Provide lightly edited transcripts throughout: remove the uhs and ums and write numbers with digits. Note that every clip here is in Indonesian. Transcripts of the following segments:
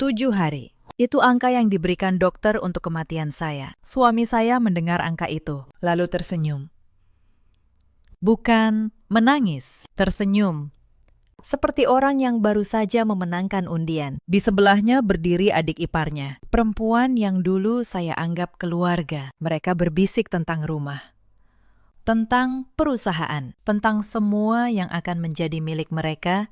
7 hari. Itu angka yang diberikan dokter untuk kematian saya. Suami saya mendengar angka itu, lalu tersenyum. Bukan menangis, tersenyum. Seperti orang yang baru saja memenangkan undian. Di sebelahnya berdiri adik iparnya, perempuan yang dulu saya anggap keluarga. Mereka berbisik tentang rumah, tentang perusahaan, tentang semua yang akan menjadi milik mereka.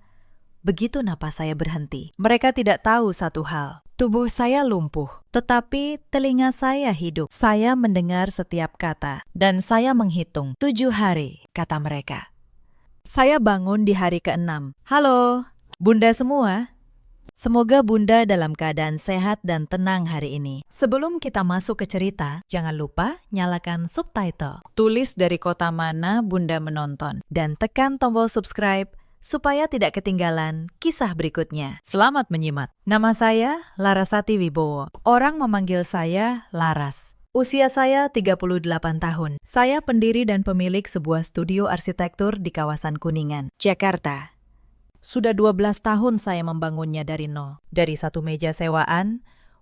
Begitu napas saya berhenti. Mereka tidak tahu satu hal. Tubuh saya lumpuh, tetapi telinga saya hidup. Saya mendengar setiap kata, dan saya menghitung. 7 hari, kata mereka. Saya bangun di hari ke-6. Halo, Bunda semua. Semoga Bunda dalam keadaan sehat dan tenang hari ini. Sebelum kita masuk ke cerita, jangan lupa nyalakan subtitle. Tulis dari kota mana Bunda menonton, dan tekan tombol subscribe supaya tidak ketinggalan kisah berikutnya. Selamat menyimak. Nama saya Larasati Wibowo. Orang memanggil saya Laras. Usia saya 38 tahun. Saya pendiri dan pemilik sebuah studio arsitektur di kawasan Kuningan, Jakarta. Sudah 12 tahun saya membangunnya dari nol. Dari satu meja sewaan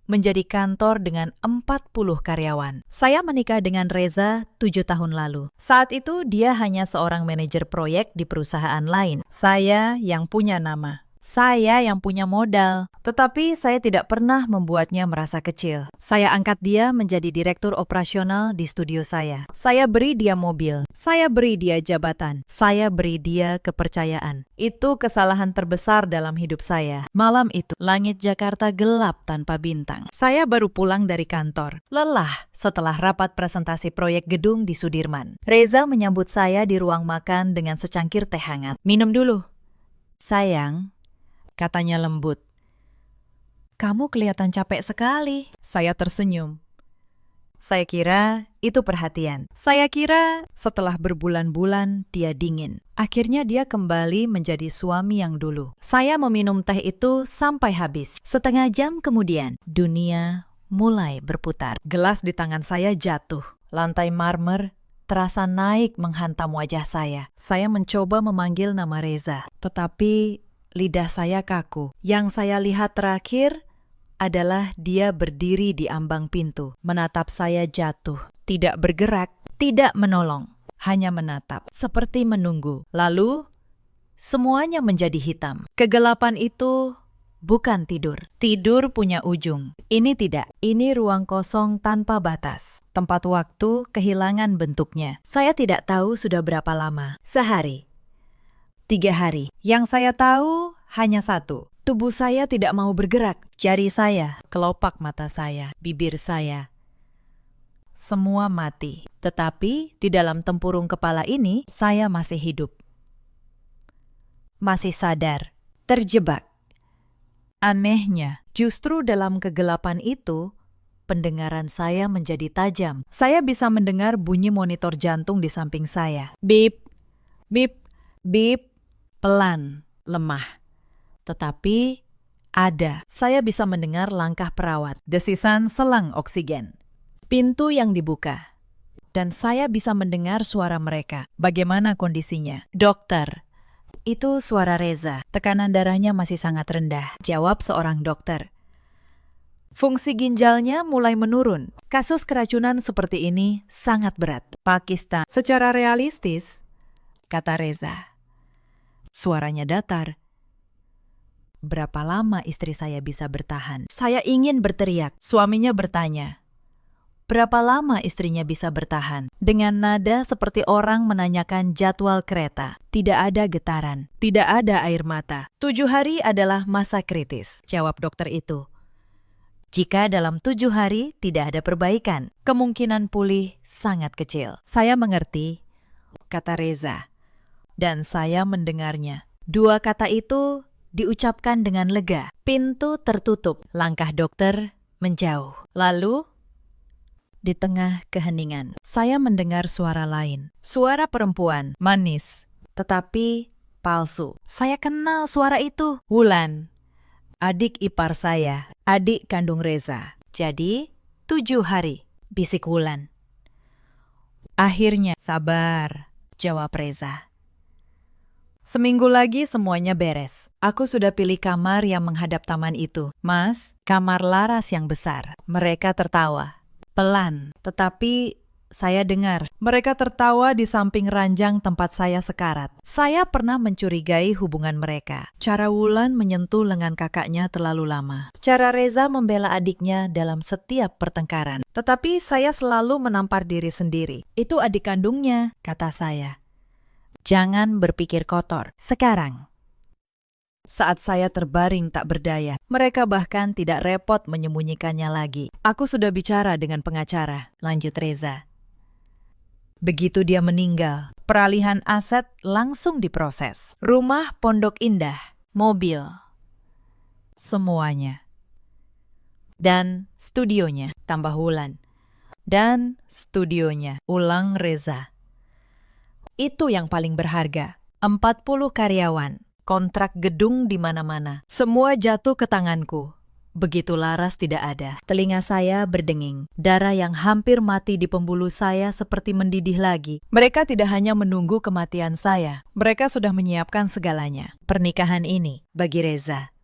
menjadi kantor dengan 40 karyawan. Saya menikah dengan Reza 7 tahun lalu. Saat itu dia hanya seorang manajer proyek di perusahaan lain. Saya yang punya nama. Saya yang punya modal. Tetapi saya tidak pernah membuatnya merasa kecil. Saya angkat dia menjadi direktur operasional di studio saya. Saya beri dia mobil. Saya beri dia jabatan. Saya beri dia kepercayaan. Itu kesalahan terbesar dalam hidup saya. Malam itu, langit Jakarta gelap tanpa bintang. Saya baru pulang dari kantor. Lelah setelah rapat presentasi proyek gedung di Sudirman. Reza menyambut saya di ruang makan dengan secangkir teh hangat. Minum dulu. Sayang, katanya lembut. Kamu kelihatan capek sekali. Saya tersenyum. Saya kira itu perhatian. Saya kira setelah berbulan-bulan dia dingin. Akhirnya dia kembali menjadi suami yang dulu. Saya meminum teh itu sampai habis. Setengah jam kemudian, dunia mulai berputar. Gelas di tangan saya jatuh. Lantai marmer terasa naik menghantam wajah saya. Saya mencoba memanggil nama Reza, tetapi lidah saya kaku. Yang saya lihat terakhir adalah dia berdiri di ambang pintu, menatap saya jatuh. Tidak bergerak, tidak menolong, hanya menatap, seperti menunggu. Lalu, semuanya menjadi hitam. Kegelapan itu bukan tidur. Tidur punya ujung. Ini tidak. Ini ruang kosong tanpa batas. Tempat waktu kehilangan bentuknya. Saya tidak tahu sudah berapa lama. Sehari. 3 hari. Yang saya tahu hanya satu. Tubuh saya tidak mau bergerak. Jari saya, kelopak mata saya, bibir saya. Semua mati. Tetapi di dalam tempurung kepala ini, saya masih hidup. Masih sadar. Terjebak. Anehnya, justru dalam kegelapan itu, pendengaran saya menjadi tajam. Saya bisa mendengar bunyi monitor jantung di samping saya. Bip, bip, bip. Pelan, lemah. Tetapi ada. Saya bisa mendengar langkah perawat, desisan selang oksigen. Pintu yang dibuka. Dan saya bisa mendengar suara mereka. Bagaimana kondisinya? Dokter. Itu suara Reza. Tekanan darahnya masih sangat rendah. Jawab seorang dokter. Fungsi ginjalnya mulai menurun. Kasus keracunan seperti ini sangat berat. Pakistan. Secara realistis, kata Reza. Suaranya datar. Berapa lama istri saya bisa bertahan? Saya ingin berteriak. Suaminya bertanya. Berapa lama istrinya bisa bertahan? Dengan nada seperti orang menanyakan jadwal kereta. Tidak ada getaran. Tidak ada air mata. 7 hari adalah masa kritis, jawab dokter itu. Jika dalam 7 hari tidak ada perbaikan, kemungkinan pulih sangat kecil. Saya mengerti, kata Reza. Dan saya mendengarnya. 2 kata itu diucapkan dengan lega. Pintu tertutup. Langkah dokter menjauh. Lalu, di tengah keheningan, saya mendengar suara lain. Suara perempuan, manis, tetapi palsu. Saya kenal suara itu. Wulan, adik ipar saya, adik kandung Reza. Jadi, 7 hari, bisik Wulan. Akhirnya, sabar, jawab Reza. Seminggu lagi semuanya beres. Aku sudah pilih kamar yang menghadap taman itu. Mas, kamar laras yang besar. Mereka tertawa. Pelan, tetapi saya dengar. Mereka tertawa di samping ranjang tempat saya sekarat. Saya pernah mencurigai hubungan mereka. Cara Wulan menyentuh lengan kakaknya terlalu lama. Cara Reza membela adiknya dalam setiap pertengkaran. Tetapi saya selalu menampar diri sendiri. Itu adik kandungnya, kata saya. Jangan berpikir kotor. Sekarang, saat saya terbaring tak berdaya, mereka bahkan tidak repot menyembunyikannya lagi. Aku sudah bicara dengan pengacara, lanjut Reza. Begitu dia meninggal, peralihan aset langsung diproses. Rumah Pondok Indah, mobil, semuanya. Dan studionya, tambah Wulan. Dan studionya, ulang Reza. Itu yang paling berharga. 40 karyawan, kontrak gedung di mana-mana. Semua jatuh ke tanganku. Begitu laras tidak ada. Telinga saya berdenging. Darah yang hampir mati di pembuluh saya seperti mendidih lagi. Mereka tidak hanya menunggu kematian saya. Mereka sudah menyiapkan segalanya. Pernikahan ini, bagi Reza,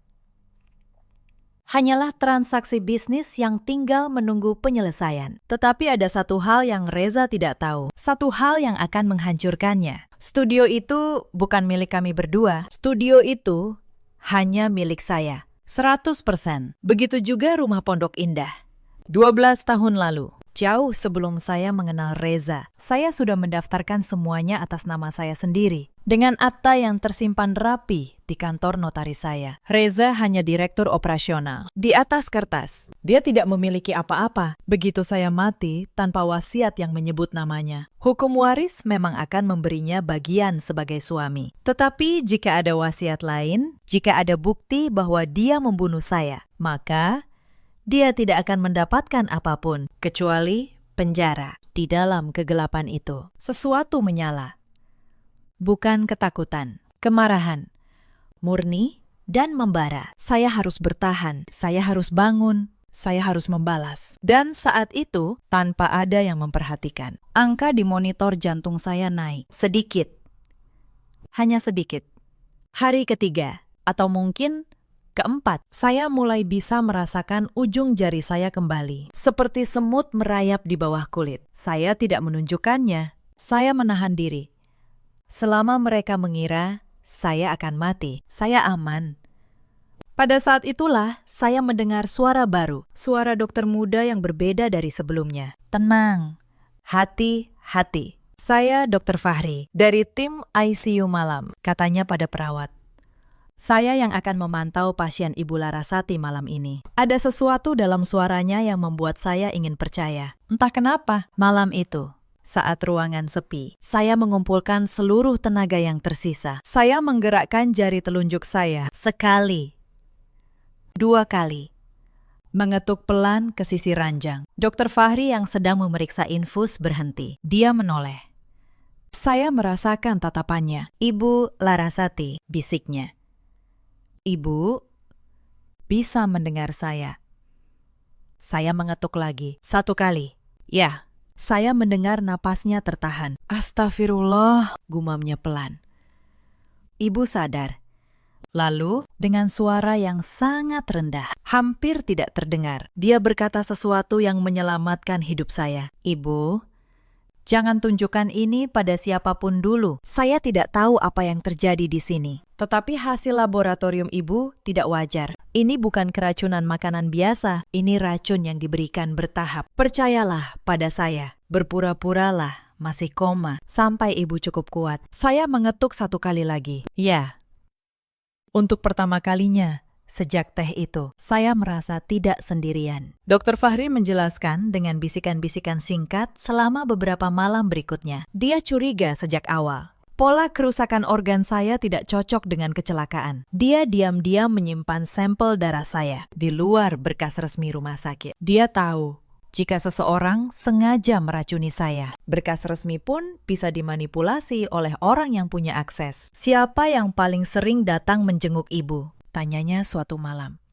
hanyalah transaksi bisnis yang tinggal menunggu penyelesaian. Tetapi ada satu hal yang Reza tidak tahu. Satu hal yang akan menghancurkannya. Studio itu bukan milik kami berdua. Studio itu hanya milik saya. 100%. Begitu juga rumah Pondok Indah. 12 tahun lalu, jauh sebelum saya mengenal Reza, saya sudah mendaftarkan semuanya atas nama saya sendiri. Dengan akta yang tersimpan rapi di kantor notaris saya. Reza hanya direktur operasional. Di atas kertas, dia tidak memiliki apa-apa. Begitu saya mati tanpa wasiat yang menyebut namanya. Hukum waris memang akan memberinya bagian sebagai suami. Tetapi jika ada wasiat lain, jika ada bukti bahwa dia membunuh saya, maka dia tidak akan mendapatkan apapun kecuali penjara. Di dalam kegelapan itu, sesuatu menyala. Bukan ketakutan, kemarahan, murni dan membara. Saya harus bertahan, saya harus bangun, saya harus membalas. Dan saat itu, tanpa ada yang memperhatikan, angka di monitor jantung saya naik. Sedikit. Hanya sedikit. Hari ketiga, atau mungkin keempat, saya mulai bisa merasakan ujung jari saya kembali. Seperti semut merayap di bawah kulit. Saya tidak menunjukkannya. Saya menahan diri. Selama mereka mengira saya akan mati, saya aman. Pada saat itulah saya mendengar suara baru, suara dokter muda yang berbeda dari sebelumnya. Tenang, hati-hati. Saya Dr. Fahri dari tim ICU malam, katanya pada perawat. Saya yang akan memantau pasien Ibu Larasati malam ini. Ada sesuatu dalam suaranya yang membuat saya ingin percaya. Entah kenapa, malam itu, saat ruangan sepi, saya mengumpulkan seluruh tenaga yang tersisa. Saya menggerakkan jari telunjuk saya sekali, 2 kali. Mengetuk pelan ke sisi ranjang. Dr. Fahri yang sedang memeriksa infus berhenti. Dia menoleh. Saya merasakan tatapannya. Ibu Larasati, bisiknya. Ibu bisa mendengar saya. Saya mengetuk lagi, 1 kali. Ya. Saya mendengar napasnya tertahan. Astagfirullah, gumamnya pelan. Ibu sadar. Lalu, dengan suara yang sangat rendah, hampir tidak terdengar, dia berkata sesuatu yang menyelamatkan hidup saya. Ibu, jangan tunjukkan ini pada siapapun dulu. Saya tidak tahu apa yang terjadi di sini. Tetapi hasil laboratorium ibu tidak wajar. Ini bukan keracunan makanan biasa. Ini racun yang diberikan bertahap. Percayalah pada saya. Berpura-puralah masih koma sampai ibu cukup kuat. Saya mengetuk 1 kali lagi. Ya. Untuk pertama kalinya sejak teh itu, saya merasa tidak sendirian. Dr. Fahri menjelaskan dengan bisikan-bisikan singkat selama beberapa malam berikutnya. Dia curiga sejak awal. Pola kerusakan organ saya tidak cocok dengan kecelakaan. Dia diam-diam menyimpan sampel darah saya di luar berkas resmi rumah sakit. Dia tahu jika seseorang sengaja meracuni saya. Berkas resmi pun bisa dimanipulasi oleh orang yang punya akses. Siapa yang paling sering datang menjenguk ibu? Tanyanya suatu malam.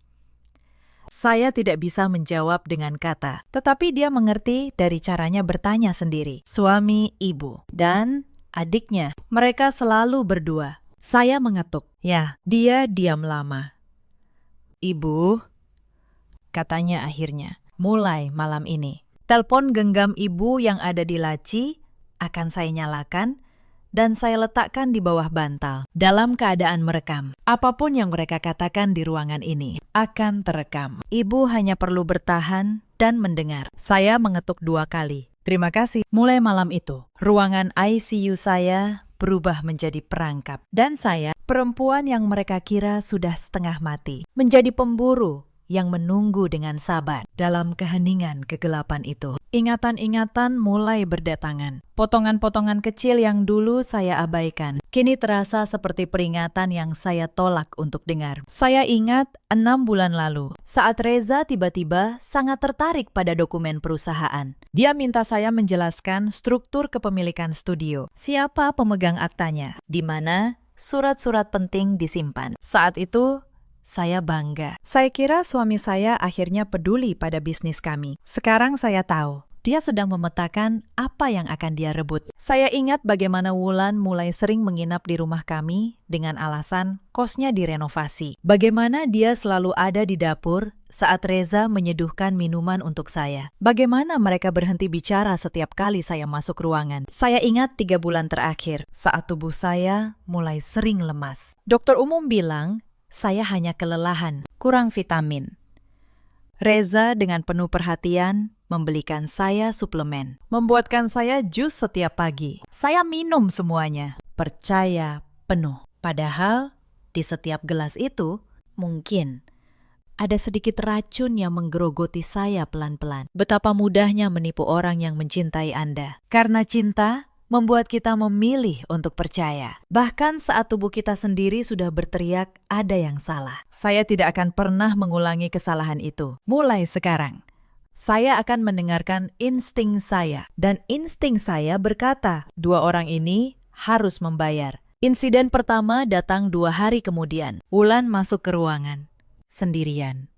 Saya tidak bisa menjawab dengan kata, tetapi dia mengerti dari caranya bertanya sendiri. Suami ibu dan adiknya, mereka selalu berdua. Saya mengetuk. Ya, dia diam lama. Ibu, katanya akhirnya, mulai malam ini. Telepon genggam ibu yang ada di laci akan saya nyalakan dan saya letakkan di bawah bantal dalam keadaan merekam. Apapun yang mereka katakan di ruangan ini akan terekam. Ibu hanya perlu bertahan dan mendengar. Saya mengetuk 2 kali. Terima kasih. Mulai malam itu, ruangan ICU saya berubah menjadi perangkap. Dan saya, perempuan yang mereka kira sudah setengah mati, menjadi pemburu yang menunggu dengan sabar dalam keheningan kegelapan itu. Ingatan-ingatan mulai berdatangan. Potongan-potongan kecil yang dulu saya abaikan, kini terasa seperti peringatan yang saya tolak untuk dengar. Saya ingat 6 bulan lalu, saat Reza tiba-tiba sangat tertarik pada dokumen perusahaan. Dia minta saya menjelaskan struktur kepemilikan studio, siapa pemegang aktanya, di mana surat-surat penting disimpan. Saat itu, saya bangga. Saya kira suami saya akhirnya peduli pada bisnis kami. Sekarang saya tahu, dia sedang memetakan apa yang akan dia rebut. Saya ingat bagaimana Wulan mulai sering menginap di rumah kami dengan alasan kosnya direnovasi. Bagaimana dia selalu ada di dapur saat Reza menyeduhkan minuman untuk saya. Bagaimana mereka berhenti bicara setiap kali saya masuk ruangan. Saya ingat 3 bulan terakhir, saat tubuh saya mulai sering lemas. Dokter umum bilang, saya hanya kelelahan, kurang vitamin. Reza dengan penuh perhatian membelikan saya suplemen, membuatkan saya jus setiap pagi. Saya minum semuanya, percaya penuh. Padahal di setiap gelas itu mungkin ada sedikit racun yang menggerogoti saya pelan-pelan. Betapa mudahnya menipu orang yang mencintai Anda. Karena cinta membuat kita memilih untuk percaya. Bahkan saat tubuh kita sendiri sudah berteriak ada yang salah. Saya tidak akan pernah mengulangi kesalahan itu. Mulai sekarang, saya akan mendengarkan insting saya. Dan insting saya berkata, 2 orang ini harus membayar. Insiden pertama datang 2 hari kemudian. Wulan masuk ke ruangan, sendirian.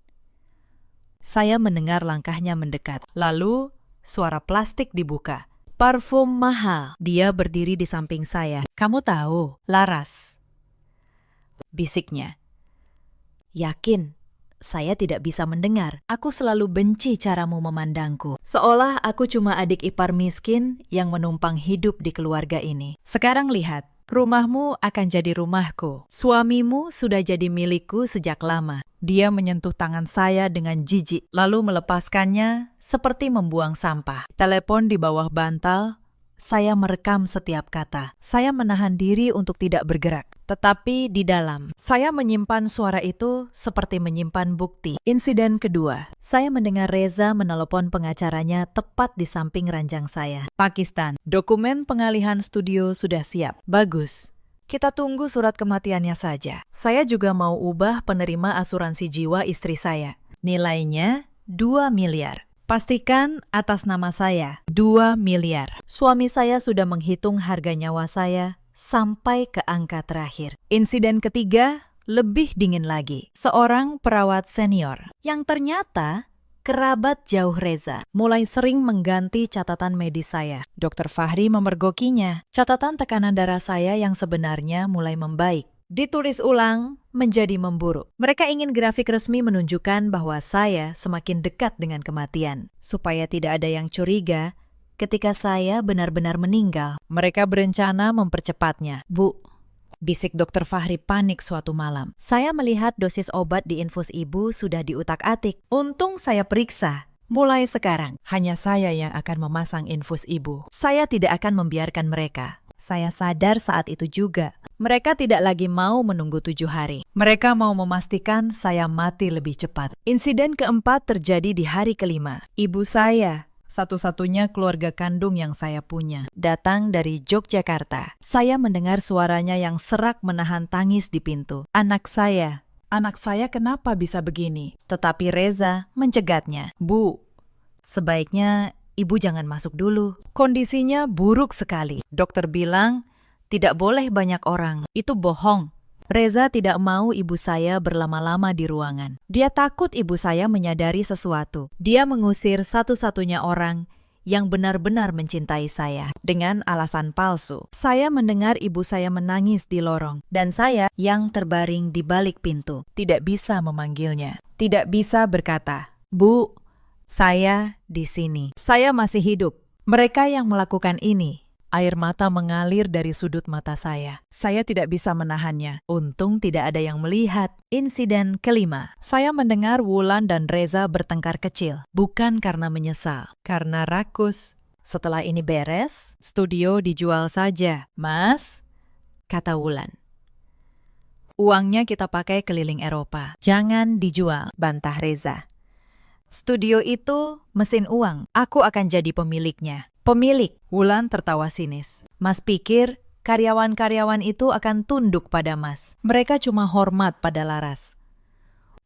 Saya mendengar langkahnya mendekat. Lalu, suara plastik dibuka. Parfum mahal. Dia berdiri di samping saya. Kamu tahu, Laras, bisiknya. Yakin, saya tidak bisa mendengar. Aku selalu benci caramu memandangku. Seolah aku cuma adik ipar miskin yang menumpang hidup di keluarga ini. Sekarang lihat, rumahmu akan jadi rumahku. Suamimu sudah jadi milikku sejak lama. Dia menyentuh tangan saya dengan jijik, lalu melepaskannya seperti membuang sampah. Telepon di bawah bantal, saya merekam setiap kata. Saya menahan diri untuk tidak bergerak. Tetapi di dalam, saya menyimpan suara itu seperti menyimpan bukti. Insiden kedua, saya mendengar Reza menelepon pengacaranya tepat di samping ranjang saya. Pakistan, dokumen pengalihan studio sudah siap. Bagus. Kita tunggu surat kematiannya saja. Saya juga mau ubah penerima asuransi jiwa istri saya. Nilainya 2 miliar. Pastikan atas nama saya, 2 miliar. Suami saya sudah menghitung harga nyawa saya sampai ke angka terakhir. Insiden ketiga lebih dingin lagi. Seorang perawat senior yang ternyata kerabat jauh Reza mulai sering mengganti catatan medis saya. Dokter Fahri memergokinya. Catatan tekanan darah saya yang sebenarnya mulai membaik ditulis ulang menjadi memburuk. Mereka ingin grafik resmi menunjukkan bahwa saya semakin dekat dengan kematian, supaya tidak ada yang curiga ketika saya benar-benar meninggal. Mereka berencana mempercepatnya. Bu, bisik Dokter Fahri panik suatu malam. Saya melihat dosis obat di infus ibu sudah diutak-atik. Untung saya periksa. Mulai sekarang, hanya saya yang akan memasang infus ibu. Saya tidak akan membiarkan mereka. Saya sadar saat itu juga. Mereka tidak lagi mau menunggu 7 hari. Mereka mau memastikan saya mati lebih cepat. Insiden keempat terjadi di hari kelima. Ibu saya, satu-satunya keluarga kandung yang saya punya, datang dari Yogyakarta. Saya mendengar suaranya yang serak menahan tangis di pintu. Anak saya kenapa bisa begini? Tetapi Reza mencegatnya. Bu, sebaiknya ibu jangan masuk dulu. Kondisinya buruk sekali. Dokter bilang, tidak boleh banyak orang. Itu bohong. Reza tidak mau ibu saya berlama-lama di ruangan. Dia takut ibu saya menyadari sesuatu. Dia mengusir satu-satunya orang yang benar-benar mencintai saya dengan alasan palsu. Saya mendengar ibu saya menangis di lorong dan saya yang terbaring di balik pintu tidak bisa memanggilnya. Tidak bisa berkata, "Bu, saya di sini. Saya masih hidup." Mereka yang melakukan ini, air mata mengalir dari sudut mata saya. Saya tidak bisa menahannya. Untung tidak ada yang melihat. Insiden kelima. Saya mendengar Wulan dan Reza bertengkar kecil. Bukan karena menyesal, karena rakus. Setelah ini beres, studio dijual saja. "Mas," kata Wulan, "uangnya kita pakai keliling Eropa. Jangan dijual," bantah Reza. "Studio itu mesin uang. Aku akan jadi pemiliknya." "Pemilik?" Wulan tertawa sinis. "Mas pikir karyawan-karyawan itu akan tunduk pada Mas? Mereka cuma hormat pada Laras.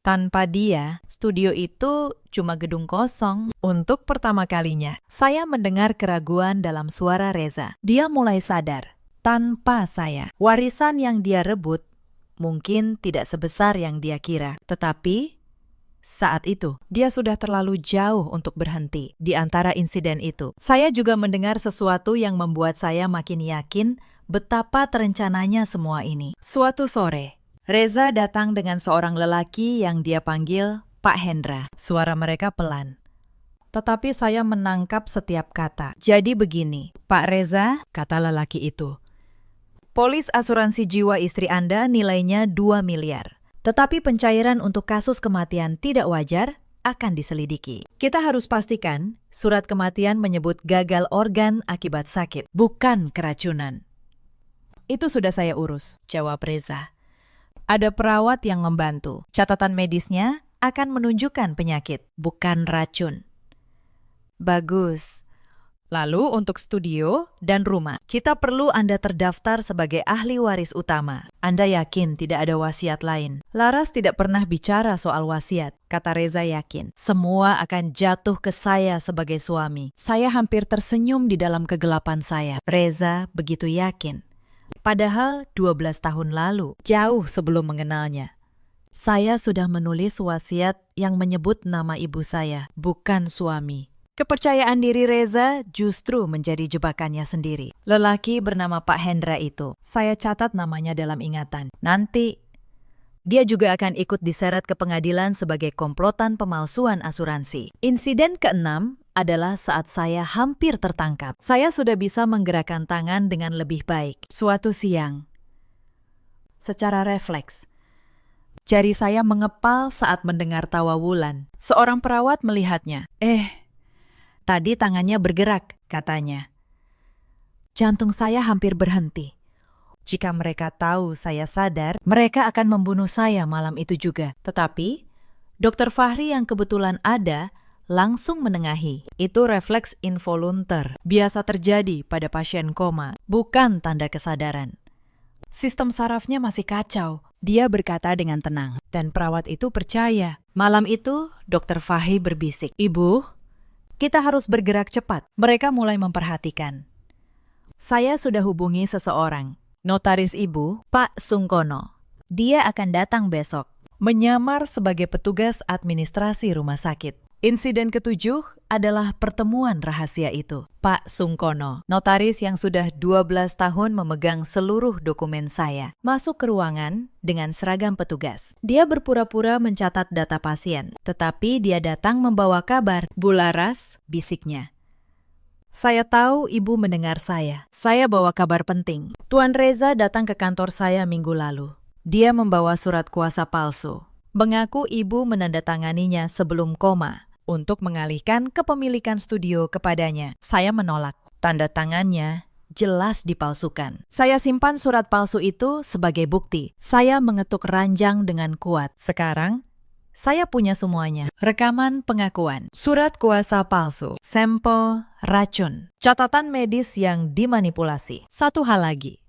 Tanpa dia, studio itu cuma gedung kosong." Untuk pertama kalinya, saya mendengar keraguan dalam suara Reza. Dia mulai sadar, tanpa saya, warisan yang dia rebut mungkin tidak sebesar yang dia kira. Tetapi saat itu, dia sudah terlalu jauh untuk berhenti di antara insiden itu. Saya juga mendengar sesuatu yang membuat saya makin yakin betapa terencananya semua ini. Suatu sore, Reza datang dengan seorang lelaki yang dia panggil Pak Hendra. Suara mereka pelan, tetapi saya menangkap setiap kata. "Jadi begini, Pak Reza," kata lelaki itu. "Polis asuransi jiwa istri Anda nilainya 2 miliar. Tetapi pencairan untuk kasus kematian tidak wajar akan diselidiki. Kita harus pastikan surat kematian menyebut gagal organ akibat sakit, bukan keracunan." "Itu sudah saya urus," jawab Reza. "Ada perawat yang membantu. Catatan medisnya akan menunjukkan penyakit, bukan racun." "Bagus. Lalu untuk studio dan rumah, kita perlu Anda terdaftar sebagai ahli waris utama. Anda yakin tidak ada wasiat lain?" "Laras tidak pernah bicara soal wasiat," kata Reza yakin. "Semua akan jatuh ke saya sebagai suami." Saya hampir tersenyum di dalam kegelapan saya. Reza begitu yakin. Padahal 12 tahun lalu, jauh sebelum mengenalnya, saya sudah menulis wasiat yang menyebut nama ibu saya, bukan suami. Kepercayaan diri Reza justru menjadi jebakannya sendiri. Lelaki bernama Pak Hendra itu, saya catat namanya dalam ingatan. Nanti, dia juga akan ikut diseret ke pengadilan sebagai komplotan pemalsuan asuransi. Insiden keenam adalah saat saya hampir tertangkap. Saya sudah bisa menggerakkan tangan dengan lebih baik. Suatu siang, secara refleks, jari saya mengepal saat mendengar tawa Wulan. Seorang perawat melihatnya. Tadi tangannya bergerak," katanya. Jantung saya hampir berhenti. Jika mereka tahu saya sadar, mereka akan membunuh saya malam itu juga. Tetapi, Dr. Fahri yang kebetulan ada langsung menengahi. Itu refleks involunter, biasa terjadi pada pasien koma, bukan tanda kesadaran. Sistem sarafnya masih kacau. Dia berkata dengan tenang, dan perawat itu percaya. Malam itu, Dr. Fahri berbisik, "Ibu, kita harus bergerak cepat." Mereka mulai memperhatikan. Saya sudah hubungi seseorang, notaris ibu, Pak Sungkono. Dia akan datang besok, menyamar sebagai petugas administrasi rumah sakit. Insiden ketujuh adalah pertemuan rahasia itu. Pak Sungkono, notaris yang sudah 12 tahun memegang seluruh dokumen saya, masuk ke ruangan dengan seragam petugas. Dia berpura-pura mencatat data pasien, tetapi dia datang membawa kabar. "Bu Laras," bisiknya. "Saya tahu ibu mendengar saya. Saya bawa kabar penting. Tuan Reza datang ke kantor saya minggu lalu. Dia membawa surat kuasa palsu. Mengaku ibu menandatanganinya sebelum koma untuk mengalihkan kepemilikan studio kepadanya. Saya menolak. Tanda tangannya jelas dipalsukan. Saya simpan surat palsu itu sebagai bukti. Saya mengetuk ranjang dengan kuat. Sekarang, saya punya semuanya. Rekaman pengakuan, surat kuasa palsu, sampel racun, catatan medis yang dimanipulasi. Satu hal lagi.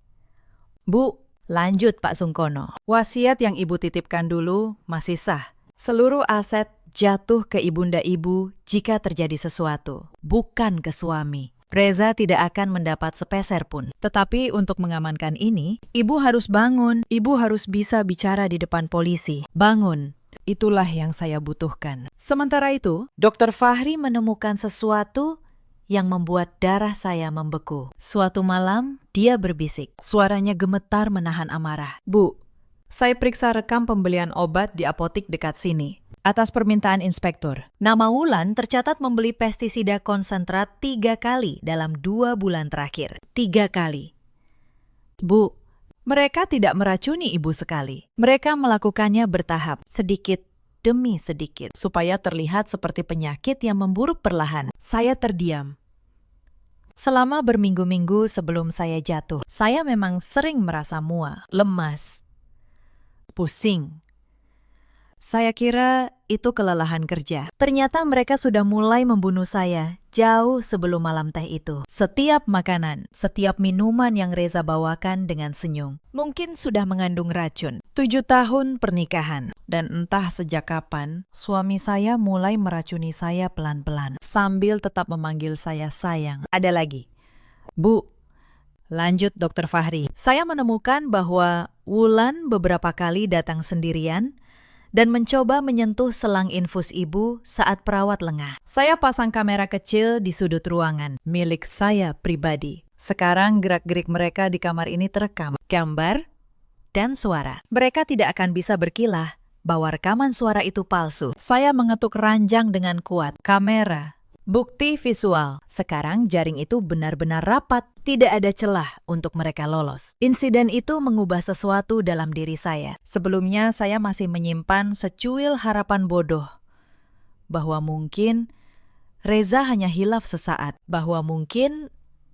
"Bu," lanjut Pak Sungkono, "wasiat yang ibu titipkan dulu masih sah. Seluruh aset jatuh ke ibunda ibu jika terjadi sesuatu, bukan ke suami. Reza tidak akan mendapat sepeser pun. Tetapi untuk mengamankan ini, ibu harus bangun. Ibu harus bisa bicara di depan polisi. Bangun. Itulah yang saya butuhkan." Sementara itu, Dr. Fahri menemukan sesuatu yang membuat darah saya membeku. Suatu malam, dia berbisik. Suaranya gemetar menahan amarah. "Bu, saya periksa rekam pembelian obat di apotik dekat sini. Atas permintaan inspektur. Nama Wulan tercatat membeli pestisida konsentrat 3 kali dalam 2 bulan terakhir. 3 kali. Bu, mereka tidak meracuni ibu sekali. Mereka melakukannya bertahap, sedikit demi sedikit, supaya terlihat seperti penyakit yang memburuk perlahan." Saya terdiam. Selama berminggu-minggu sebelum saya jatuh, saya memang sering merasa mual, lemas, pusing. Saya kira itu kelelahan kerja. Ternyata mereka sudah mulai membunuh saya jauh sebelum malam teh itu. Setiap makanan, setiap minuman yang Reza bawakan dengan senyum, mungkin sudah mengandung racun. 7 tahun pernikahan, dan entah sejak kapan, suami saya mulai meracuni saya pelan-pelan, sambil tetap memanggil saya sayang. Ada lagi. "Bu," lanjut Dr. Fahri, "saya menemukan bahwa Wulan beberapa kali datang sendirian dan mencoba menyentuh selang infus ibu saat perawat lengah. Saya pasang kamera kecil di sudut ruangan, milik saya pribadi. Sekarang gerak-gerik mereka di kamar ini terekam, gambar dan suara. Mereka tidak akan bisa berkilah bahwa rekaman suara itu palsu. Saya mengetuk ranjang dengan kuat. Kamera. Bukti visual. Sekarang jaring itu benar-benar rapat. Tidak ada celah untuk mereka lolos. Insiden itu mengubah sesuatu dalam diri saya. Sebelumnya saya masih menyimpan secuil harapan bodoh. Bahwa mungkin Reza hanya hilaf sesaat. Bahwa mungkin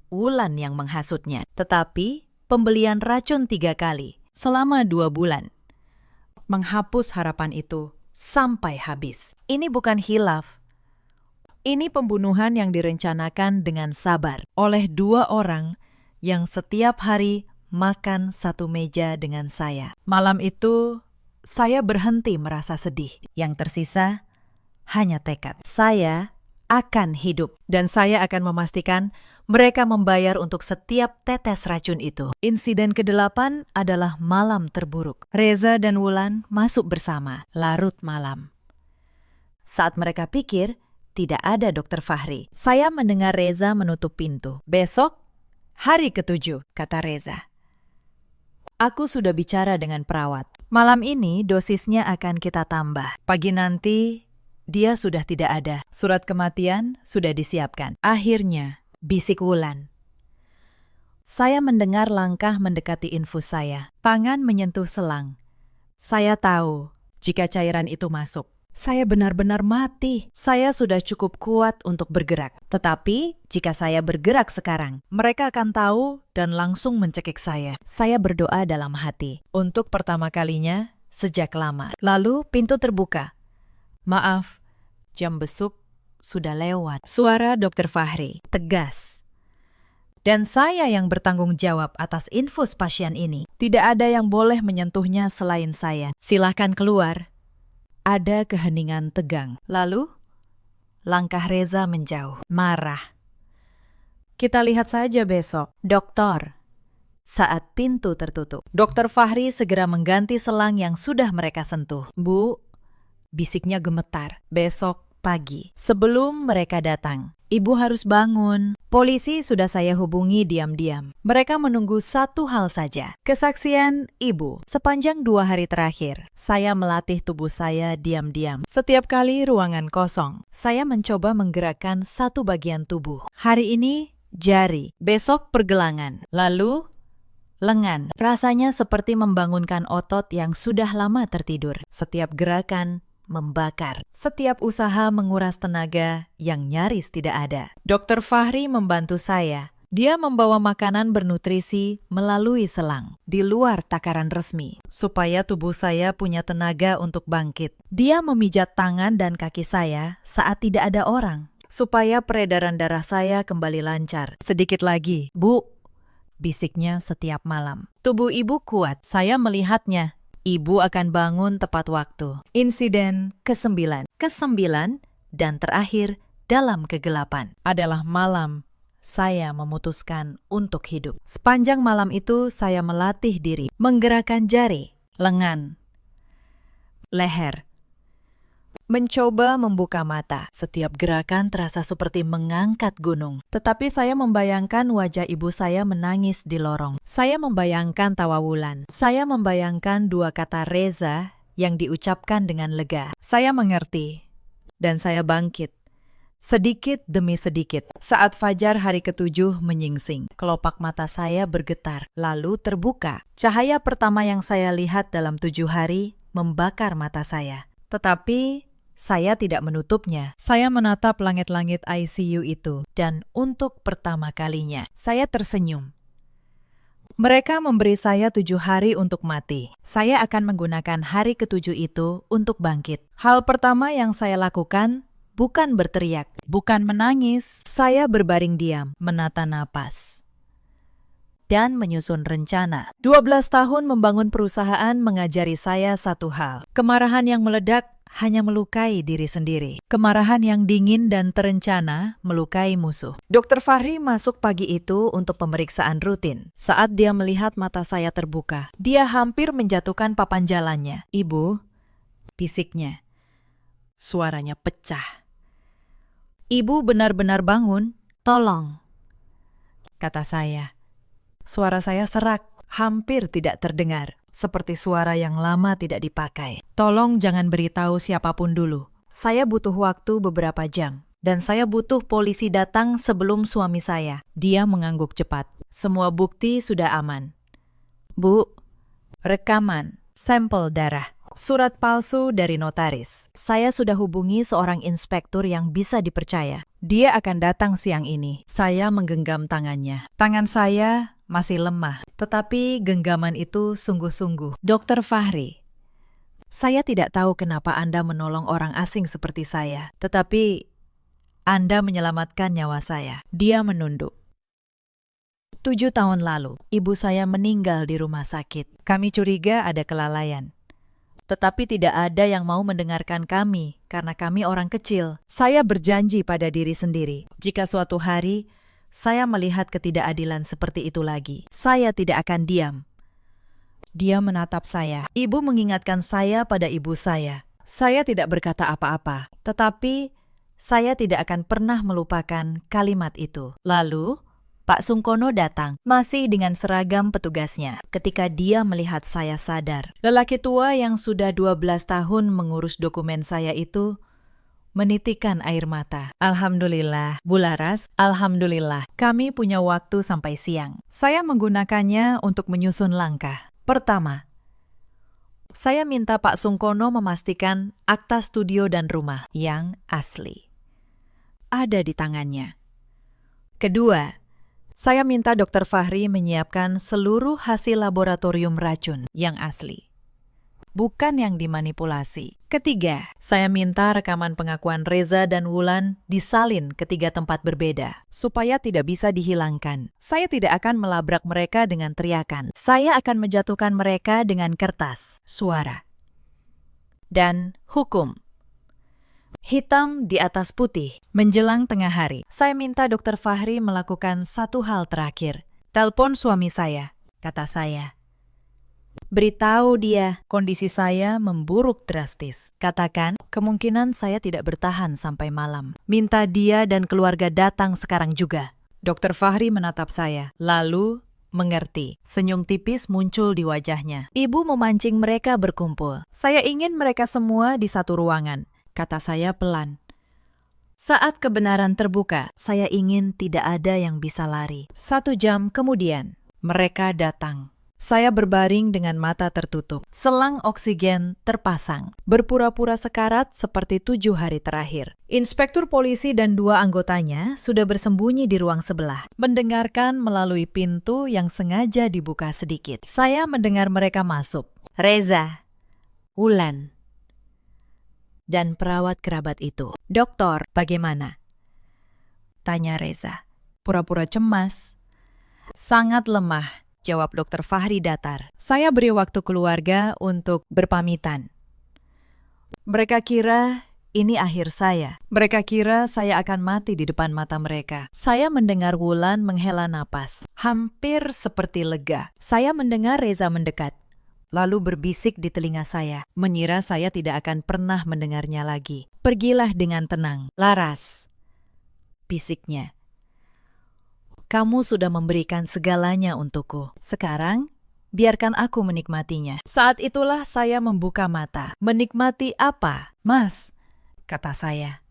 Wulan yang menghasutnya. Tetapi pembelian racun 3 kali selama 2 bulan menghapus harapan itu sampai habis. Ini bukan hilaf. Ini pembunuhan yang direncanakan dengan sabar oleh 2 orang yang setiap hari makan satu meja dengan saya. Malam itu, saya berhenti merasa sedih. Yang tersisa hanya tekad. Saya akan hidup, dan saya akan memastikan mereka membayar untuk setiap tetes racun itu. Insiden ke-8 adalah malam terburuk. Reza dan Wulan masuk bersama, larut malam. Saat mereka pikir tidak ada Dr. Fahri, saya mendengar Reza menutup pintu. "Besok, hari ke-7, kata Reza. "Aku sudah bicara dengan perawat. Malam ini dosisnya akan kita tambah. Pagi nanti, dia sudah tidak ada. Surat kematian sudah disiapkan." Akhirnya, bisik Wulan. Saya mendengar langkah mendekati infus saya. Tangan menyentuh selang. Saya tahu jika cairan itu masuk, saya benar-benar mati. Saya sudah cukup kuat untuk bergerak. Tetapi, jika saya bergerak sekarang, mereka akan tahu dan langsung mencekik saya. Saya berdoa dalam hati. Untuk pertama kalinya, sejak lama. Lalu, pintu terbuka. "Maaf, jam besuk sudah lewat." Suara Dr. Fahri, tegas. "Dan saya yang bertanggung jawab atas infus pasien ini. Tidak ada yang boleh menyentuhnya selain saya. Silahkan keluar." Ada keheningan tegang. Lalu, langkah Reza menjauh, marah. "Kita lihat saja besok, dokter." Saat pintu tertutup, Dr. Fahri segera mengganti selang yang sudah mereka sentuh. "Bu," bisiknya gemetar, "besok pagi, sebelum mereka datang, ibu harus bangun." Polisi sudah saya hubungi diam-diam. Mereka menunggu satu hal saja, kesaksian ibu. Sepanjang 2 hari terakhir, saya melatih tubuh saya diam-diam. Setiap kali ruangan kosong, saya mencoba menggerakkan satu bagian tubuh. Hari ini, jari. Besok pergelangan. Lalu, lengan. Rasanya seperti membangunkan otot yang sudah lama tertidur. Setiap gerakan membakar. Setiap usaha menguras tenaga yang nyaris tidak ada. Dr. Fahri membantu saya. Dia membawa makanan bernutrisi melalui selang, di luar takaran resmi, supaya tubuh saya punya tenaga untuk bangkit. Dia memijat tangan dan kaki saya saat tidak ada orang, supaya peredaran darah saya kembali lancar. "Sedikit lagi, Bu," bisiknya setiap malam. Tubuh ibu kuat, saya melihatnya. Ibu akan bangun tepat waktu. Insiden ke-9. Ke-9 dan terakhir dalam kegelapan adalah malam saya memutuskan untuk hidup. Sepanjang malam itu saya melatih diri, menggerakkan jari, lengan, leher, Mencoba membuka mata. Setiap gerakan terasa seperti mengangkat gunung. Tetapi saya membayangkan wajah ibu saya menangis di lorong. Saya membayangkan tawa Wulan. Saya membayangkan dua kata Reza yang diucapkan dengan lega. Saya mengerti. Dan saya bangkit. Sedikit demi sedikit. Saat fajar hari ke-7 menyingsing, kelopak mata saya bergetar, lalu terbuka. Cahaya pertama yang saya lihat dalam 7 hari membakar mata saya. Tetapi saya tidak menutupnya. Saya menatap langit-langit ICU itu, dan untuk pertama kalinya, saya tersenyum. Mereka memberi saya 7 hari untuk mati. Saya akan menggunakan hari ke-7 itu untuk bangkit. Hal pertama yang saya lakukan bukan berteriak, bukan menangis. Saya berbaring diam, menata napas, dan menyusun rencana. 12 tahun membangun perusahaan mengajari saya satu hal. Kemarahan yang meledak hanya melukai diri sendiri. Kemarahan yang dingin dan terencana melukai musuh. Dr. Fahri masuk pagi itu untuk pemeriksaan rutin. Saat dia melihat mata saya terbuka, dia hampir menjatuhkan papan jalannya. "Ibu," bisiknya. Suaranya pecah. "Ibu benar-benar bangun? Tolong," kata saya. Suara saya serak, hampir tidak terdengar. Seperti suara yang lama tidak dipakai. "Tolong jangan beritahu siapapun dulu. Saya butuh waktu beberapa jam. Dan saya butuh polisi datang sebelum suami saya." Dia mengangguk cepat. "Semua bukti sudah aman. Bu, rekaman, sampel darah, surat palsu dari notaris. Saya sudah hubungi seorang inspektur yang bisa dipercaya. Dia akan datang siang ini." Saya menggenggam tangannya. Tangan saya masih lemah, tetapi genggaman itu sungguh-sungguh. "Dr. Fahri, saya tidak tahu kenapa Anda menolong orang asing seperti saya, tetapi Anda menyelamatkan nyawa saya." Dia menunduk. 7 tahun lalu, ibu saya meninggal di rumah sakit. Kami curiga ada kelalaian. Tetapi tidak ada yang mau mendengarkan kami, karena kami orang kecil. Saya berjanji pada diri sendiri, jika suatu hari saya melihat ketidakadilan seperti itu lagi, saya tidak akan diam. Dia menatap saya. Ibu mengingatkan saya pada ibu saya. Saya tidak berkata apa-apa, tetapi saya tidak akan pernah melupakan kalimat itu. Lalu, Pak Sungkono datang, masih dengan seragam petugasnya. Ketika dia melihat saya sadar, lelaki tua yang sudah 12 tahun mengurus dokumen saya itu menitikan air mata. "Alhamdulillah, Bu Laras, alhamdulillah. Kami punya waktu sampai siang." Saya menggunakannya untuk menyusun langkah. Pertama, saya minta Pak Sungkono memastikan akta studio dan rumah yang asli ada di tangannya. Kedua, saya minta Dr. Fahri menyiapkan seluruh hasil laboratorium racun yang asli, bukan yang dimanipulasi. Ketiga, saya minta rekaman pengakuan Reza dan Wulan disalin ke 3 tempat berbeda, supaya tidak bisa dihilangkan. Saya tidak akan melabrak mereka dengan teriakan. Saya akan menjatuhkan mereka dengan kertas, suara, dan hukum. Hitam di atas putih. Menjelang tengah hari, saya minta Dr. Fahri melakukan satu hal terakhir. "Telepon suami saya," kata saya. "Beritahu dia kondisi saya memburuk drastis. Katakan kemungkinan saya tidak bertahan sampai malam. Minta dia dan keluarga datang sekarang juga." Dr. Fahri menatap saya, lalu mengerti. Senyum tipis muncul di wajahnya. "Ibu memancing mereka berkumpul. Saya ingin mereka semua di satu ruangan," kata saya pelan. Saat kebenaran terbuka, saya ingin tidak ada yang bisa lari. 1 jam kemudian, mereka datang. Saya berbaring dengan mata tertutup. Selang oksigen terpasang. Berpura-pura sekarat seperti 7 hari terakhir. Inspektur polisi dan 2 anggotanya sudah bersembunyi di ruang sebelah, mendengarkan melalui pintu yang sengaja dibuka sedikit. Saya mendengar mereka masuk. Reza, Wulan, dan perawat kerabat itu. "Dokter, bagaimana?" tanya Reza. Pura-pura cemas. "Sangat lemah," jawab Dr. Fahri datar. Saya beri waktu keluarga untuk berpamitan. Mereka kira ini akhir saya. Mereka kira saya akan mati di depan mata mereka. Saya mendengar Wulan menghela napas, hampir seperti lega. Saya mendengar Reza mendekat. lalu berbisik di telinga saya, mengira saya tidak akan pernah mendengarnya lagi. Pergilah dengan tenang, Laras, bisiknya. Kamu sudah memberikan segalanya untukku. Sekarang, biarkan aku menikmatinya. Saat itulah saya membuka mata. Menikmati apa, Mas? Kata saya.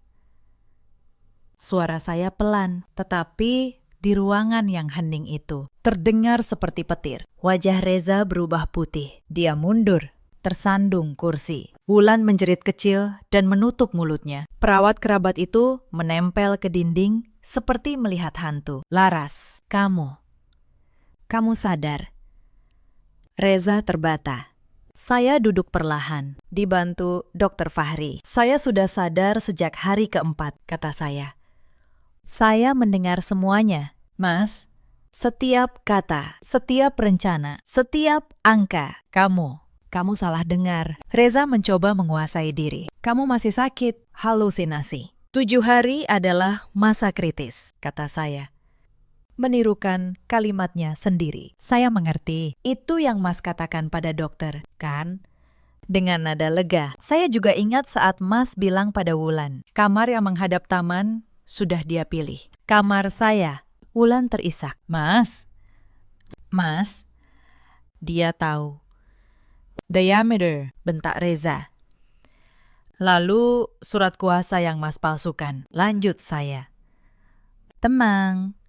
Suara saya pelan, tetapi di ruangan yang hening itu terdengar seperti petir. Wajah Reza berubah putih. Dia mundur, tersandung kursi. Wulan menjerit kecil dan menutup mulutnya. Perawat kerabat itu menempel ke dinding seperti melihat hantu. Laras, kamu sadar. Reza terbata. Saya duduk perlahan, dibantu Dr. Fahri. Saya sudah sadar sejak hari keempat, kata saya. Saya mendengar semuanya, Mas. Setiap kata, setiap rencana, setiap angka. Kamu salah dengar. Reza mencoba menguasai diri. Kamu masih sakit, halusinasi. 7 hari adalah masa kritis, kata saya. Menirukan kalimatnya sendiri. Saya mengerti. Itu yang Mas katakan pada dokter, kan? Dengan nada lega. Saya juga ingat saat Mas bilang pada Wulan, kamar yang menghadap taman sudah dia pilih. Kamar saya. Wulan terisak. Mas, dia tahu. Diameter, bentak Reza. Lalu surat kuasa yang Mas palsukan. Lanjut saya. Tenang.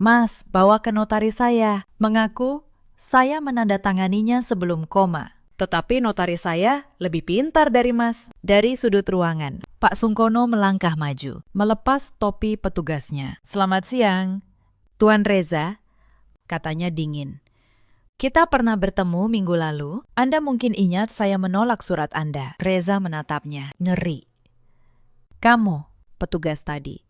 Mas, bawa ke notaris saya. Mengaku saya menandatanganinya sebelum koma. Tetapi notaris saya lebih pintar dari Mas. Dari sudut ruangan, Pak Sungkono melangkah maju, melepas topi petugasnya. Selamat siang, Tuan Reza, katanya dingin. Kita pernah bertemu minggu lalu. Anda mungkin ingat saya menolak surat Anda. Reza menatapnya, ngeri. Kamu, petugas tadi.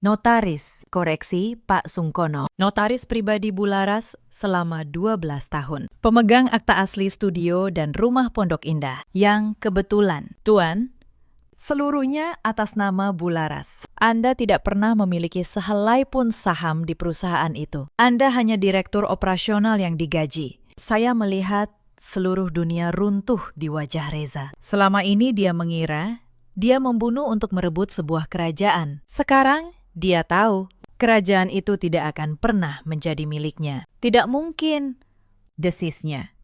Notaris, koreksi Pak Sungkono. Notaris pribadi Bularas selama 12 tahun. Pemegang akta asli studio dan rumah Pondok Indah. Yang kebetulan, Tuan, seluruhnya atas nama Bularas. Anda tidak pernah memiliki sehelai pun saham di perusahaan itu. Anda hanya direktur operasional yang digaji. Saya melihat seluruh dunia runtuh di wajah Reza. Selama ini dia mengira dia membunuh untuk merebut sebuah kerajaan. Sekarang dia tahu kerajaan itu tidak akan pernah menjadi miliknya. Tidak mungkin, desisnya.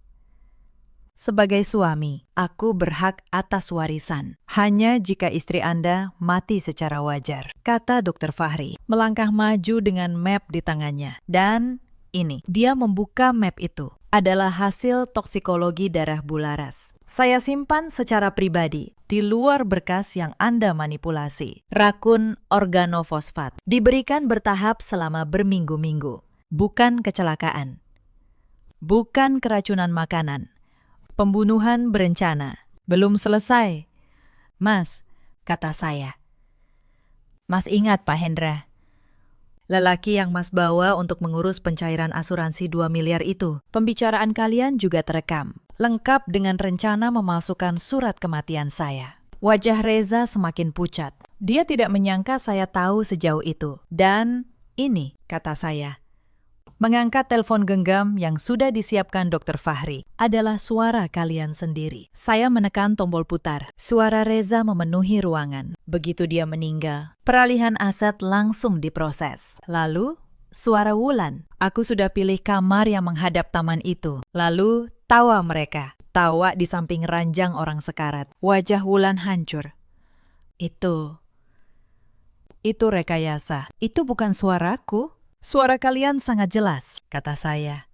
Sebagai suami, aku berhak atas warisan. Hanya jika istri Anda mati secara wajar, kata Dr. Fahri, melangkah maju dengan map di tangannya. Dan ini, dia membuka map itu. Adalah hasil toksikologi darah Bularas. Saya simpan secara pribadi, di luar berkas yang Anda manipulasi. Rakun organofosfat. Diberikan bertahap selama berminggu-minggu. Bukan kecelakaan. Bukan keracunan makanan. Pembunuhan berencana. Belum selesai. Mas, kata saya. Mas ingat Pak Hendra. Lelaki yang Mas bawa untuk mengurus pencairan asuransi 2 miliar itu. Pembicaraan kalian juga terekam. Lengkap dengan rencana memalsukan surat kematian saya. Wajah Reza semakin pucat. Dia tidak menyangka saya tahu sejauh itu. Dan ini, kata saya. Mengangkat telepon genggam yang sudah disiapkan Dr. Fahri adalah suara kalian sendiri. Saya menekan tombol putar. Suara Reza memenuhi ruangan. Begitu dia meninggal, peralihan aset langsung diproses. Lalu, suara Wulan. Aku sudah pilih kamar yang menghadap taman itu. Lalu, tawa mereka. Tawa di samping ranjang orang sekarat. Wajah Wulan hancur. Itu rekayasa. Itu bukan suaraku. Suara kalian sangat jelas, kata saya.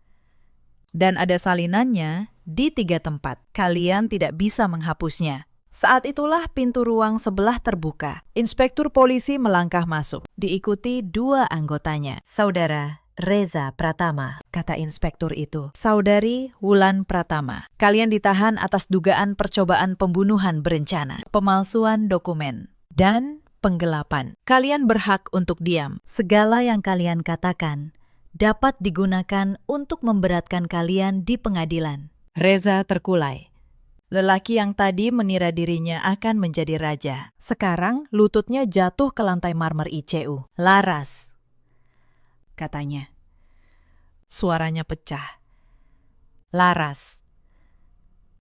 Dan ada salinannya di 3 tempat. Kalian tidak bisa menghapusnya. Saat itulah pintu ruang sebelah terbuka. Inspektur polisi melangkah masuk, diikuti 2 anggotanya. Saudara Reza Pratama, kata inspektur itu. Saudari Wulan Pratama, kalian ditahan atas dugaan percobaan pembunuhan berencana, pemalsuan dokumen, dan penggelapan. Kalian berhak untuk diam. Segala yang kalian katakan dapat digunakan untuk memberatkan kalian di pengadilan. Reza terkulai. Lelaki yang tadi menira dirinya akan menjadi raja. Sekarang lututnya jatuh ke lantai marmer ICU. Laras, katanya. Suaranya pecah. Laras.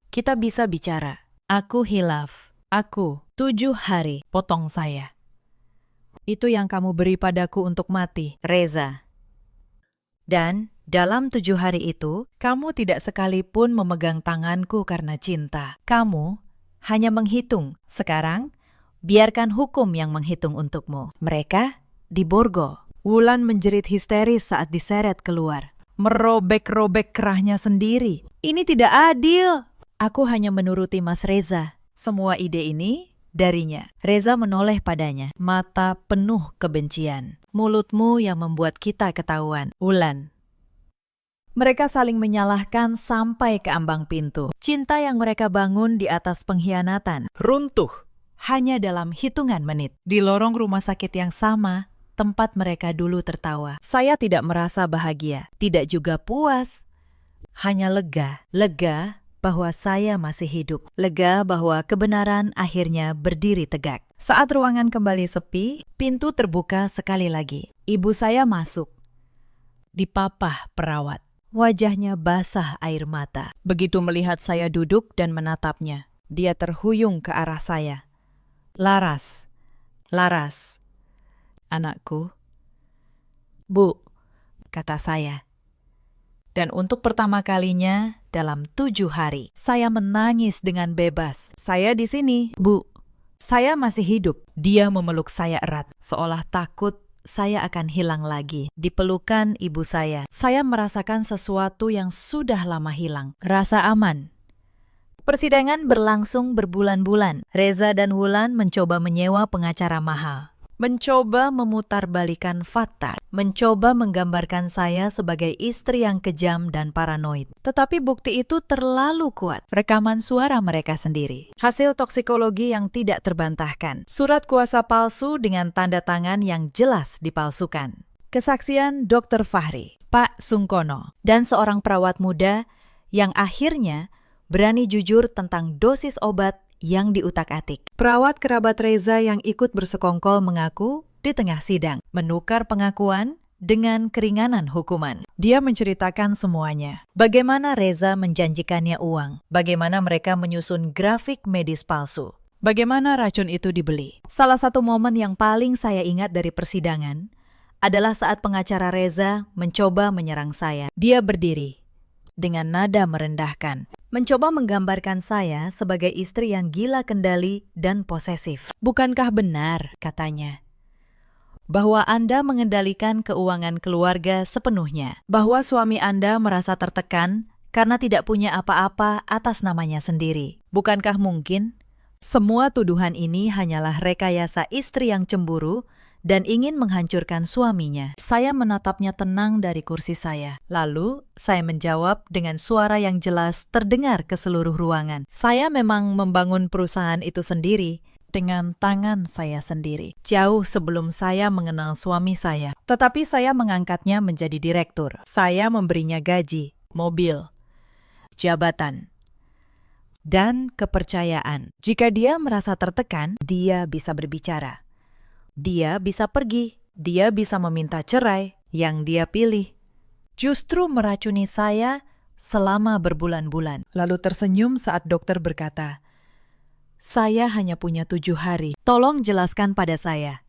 Kita bisa bicara. Aku hilaf. Aku 7 hari. Potong saya. Itu yang kamu beri padaku untuk mati, Reza. Dan dalam 7 hari itu, kamu tidak sekalipun memegang tanganku karena cinta. Kamu hanya menghitung. Sekarang, biarkan hukum yang menghitung untukmu. Mereka di Borgo. Wulan menjerit histeris saat diseret keluar. Merobek-robek kerahnya sendiri. Ini tidak adil. Aku hanya menuruti Mas Reza. Semua ide ini darinya. Reza menoleh padanya, mata penuh kebencian. Mulutmu yang membuat kita ketahuan. Wulan. Mereka saling menyalahkan sampai ke ambang pintu. Cinta yang mereka bangun di atas pengkhianatan runtuh hanya dalam hitungan menit. Di lorong rumah sakit yang sama, tempat mereka dulu tertawa. Saya tidak merasa bahagia, tidak juga puas. Hanya lega. Lega bahwa saya masih hidup. Lega bahwa kebenaran akhirnya berdiri tegak. Saat ruangan kembali sepi, pintu terbuka sekali lagi. Ibu saya masuk. Dipapah perawat. Wajahnya basah air mata. Begitu melihat saya duduk dan menatapnya, dia terhuyung ke arah saya. Laras, Laras, anakku. Bu, kata saya. Dan untuk pertama kalinya dalam 7 hari, saya menangis dengan bebas. Saya di sini, Bu. Saya masih hidup. Dia memeluk saya erat, seolah takut saya akan hilang lagi. Di pelukan ibu saya merasakan sesuatu yang sudah lama hilang. Rasa aman. Persidangan berlangsung berbulan-bulan. Reza dan Wulan mencoba menyewa pengacara mahal. Mencoba memutarbalikan fakta. Mencoba menggambarkan saya sebagai istri yang kejam dan paranoid. Tetapi bukti itu terlalu kuat. Rekaman suara mereka sendiri. Hasil toksikologi yang tidak terbantahkan. Surat kuasa palsu dengan tanda tangan yang jelas dipalsukan. Kesaksian Dr. Fahri, Pak Sungkono, dan seorang perawat muda yang akhirnya berani jujur tentang dosis obat yang diutak-atik. Perawat kerabat Reza yang ikut bersekongkol mengaku di tengah sidang, menukar pengakuan dengan keringanan hukuman. Dia menceritakan semuanya. Bagaimana Reza menjanjikannya uang, bagaimana mereka menyusun grafik medis palsu, bagaimana racun itu dibeli. Salah satu momen yang paling saya ingat dari persidangan adalah saat pengacara Reza mencoba menyerang saya. Dia berdiri dengan nada merendahkan, mencoba menggambarkan saya sebagai istri yang gila kendali dan posesif. Bukankah benar, katanya, bahwa Anda mengendalikan keuangan keluarga sepenuhnya? Bahwa suami Anda merasa tertekan karena tidak punya apa-apa atas namanya sendiri? Bukankah mungkin semua tuduhan ini hanyalah rekayasa istri yang cemburu dan ingin menghancurkan suaminya? Saya menatapnya tenang dari kursi saya. Lalu, saya menjawab dengan suara yang jelas terdengar ke seluruh ruangan. Saya memang membangun perusahaan itu sendiri, dengan tangan saya sendiri. Jauh sebelum saya mengenal suami saya. Tetapi saya mengangkatnya menjadi direktur. Saya memberinya gaji, mobil, jabatan, dan kepercayaan. Jika dia merasa tertekan, dia bisa berbicara. Dia bisa pergi, dia bisa meminta cerai yang dia pilih. Justru meracuni saya selama berbulan-bulan. Lalu tersenyum saat dokter berkata, "Saya hanya punya 7 hari. Tolong jelaskan pada saya.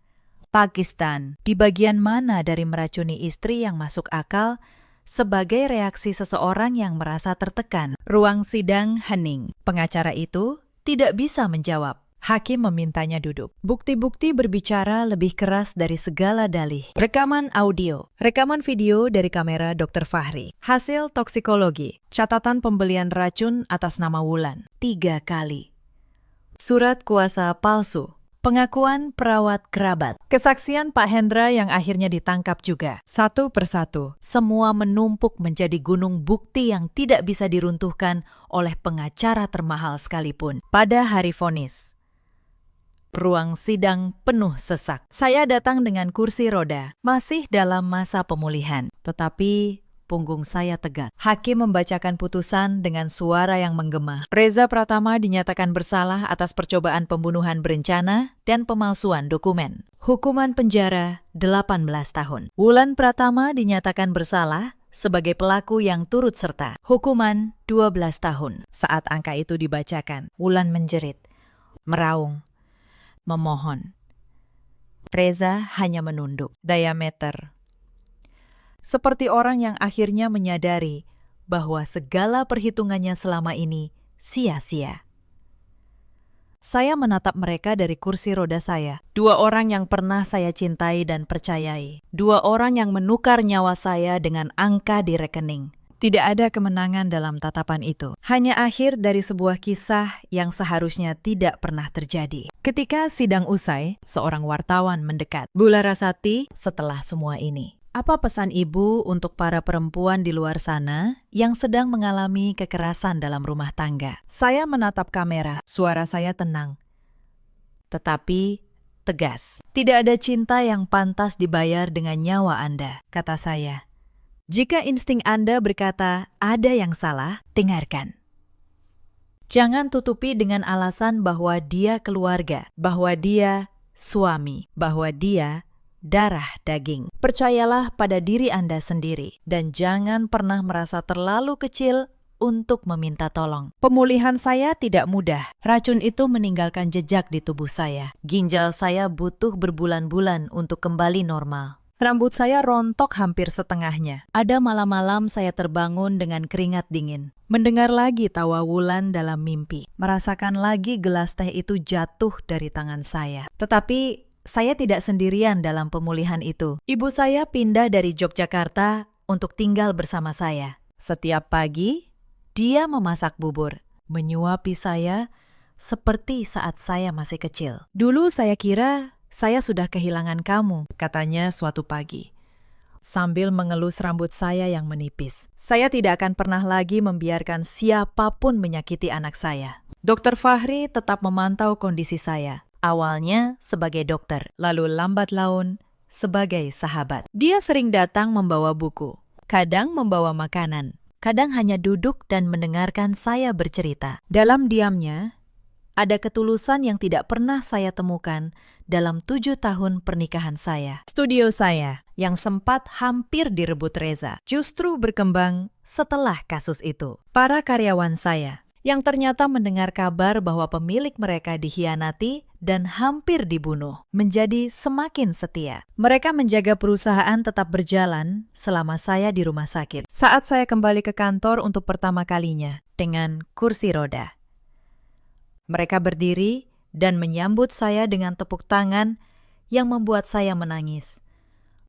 Pakistan, di bagian mana dari meracuni istri yang masuk akal sebagai reaksi seseorang yang merasa tertekan?" Ruang sidang hening. Pengacara itu tidak bisa menjawab. Hakim memintanya duduk. Bukti-bukti berbicara lebih keras dari segala dalih. Rekaman audio, rekaman video dari kamera Dr. Fahri. Hasil toksikologi, catatan pembelian racun atas nama Wulan 3 kali. Surat kuasa palsu, pengakuan perawat kerabat, kesaksian Pak Hendra yang akhirnya ditangkap juga. Satu persatu, semua menumpuk menjadi gunung bukti yang tidak bisa diruntuhkan oleh pengacara termahal sekalipun. Pada hari vonis, ruang sidang penuh sesak. Saya datang dengan kursi roda, masih dalam masa pemulihan. Tetapi punggung saya tegak. Hakim membacakan putusan dengan suara yang menggema. Reza Pratama dinyatakan bersalah atas percobaan pembunuhan berencana dan pemalsuan dokumen. Hukuman penjara 18 tahun. Wulan Pratama dinyatakan bersalah sebagai pelaku yang turut serta. Hukuman 12 tahun. Saat angka itu dibacakan, Wulan menjerit, meraung, memohon. Reza hanya menunduk. Diameter. Seperti orang yang akhirnya menyadari bahwa segala perhitungannya selama ini sia-sia. Saya menatap mereka dari kursi roda saya. Dua orang yang pernah saya cintai dan percayai. Dua orang yang menukar nyawa saya dengan angka di rekening. Tidak ada kemenangan dalam tatapan itu. Hanya akhir dari sebuah kisah yang seharusnya tidak pernah terjadi. Ketika sidang usai, seorang wartawan mendekat. Bu Larasati, setelah semua ini, apa pesan Ibu untuk para perempuan di luar sana yang sedang mengalami kekerasan dalam rumah tangga? Saya menatap kamera, suara saya tenang, tetapi tegas. Tidak ada cinta yang pantas dibayar dengan nyawa Anda, kata saya. Jika insting Anda berkata ada yang salah, dengarkan. Jangan tutupi dengan alasan bahwa dia keluarga, bahwa dia suami, bahwa dia darah daging. Percayalah pada diri Anda sendiri dan jangan pernah merasa terlalu kecil untuk meminta tolong. Pemulihan saya tidak mudah. Racun itu meninggalkan jejak di tubuh saya. Ginjal saya butuh berbulan-bulan untuk kembali normal. Rambut saya rontok hampir setengahnya. Ada malam-malam saya terbangun dengan keringat dingin. Mendengar lagi tawa Wulan dalam mimpi. Merasakan lagi gelas teh itu jatuh dari tangan saya. Tetapi saya tidak sendirian dalam pemulihan itu. Ibu saya pindah dari Yogyakarta untuk tinggal bersama saya. Setiap pagi, dia memasak bubur, menyuapi saya seperti saat saya masih kecil. Dulu saya kira saya sudah kehilangan kamu, katanya suatu pagi, sambil mengelus rambut saya yang menipis. Saya tidak akan pernah lagi membiarkan siapapun menyakiti anak saya. Dokter Fahri tetap memantau kondisi saya. Awalnya sebagai dokter, lalu lambat laun sebagai sahabat. Dia sering datang membawa buku, kadang membawa makanan, kadang hanya duduk dan mendengarkan saya bercerita. Dalam diamnya, ada ketulusan yang tidak pernah saya temukan dalam 7 tahun pernikahan saya. Studio saya, yang sempat hampir direbut Reza, justru berkembang setelah kasus itu. Para karyawan saya, yang ternyata mendengar kabar bahwa pemilik mereka dikhianati dan hampir dibunuh, menjadi semakin setia. Mereka menjaga perusahaan tetap berjalan selama saya di rumah sakit. Saat saya kembali ke kantor untuk pertama kalinya, dengan kursi roda, mereka berdiri dan menyambut saya dengan tepuk tangan yang membuat saya menangis.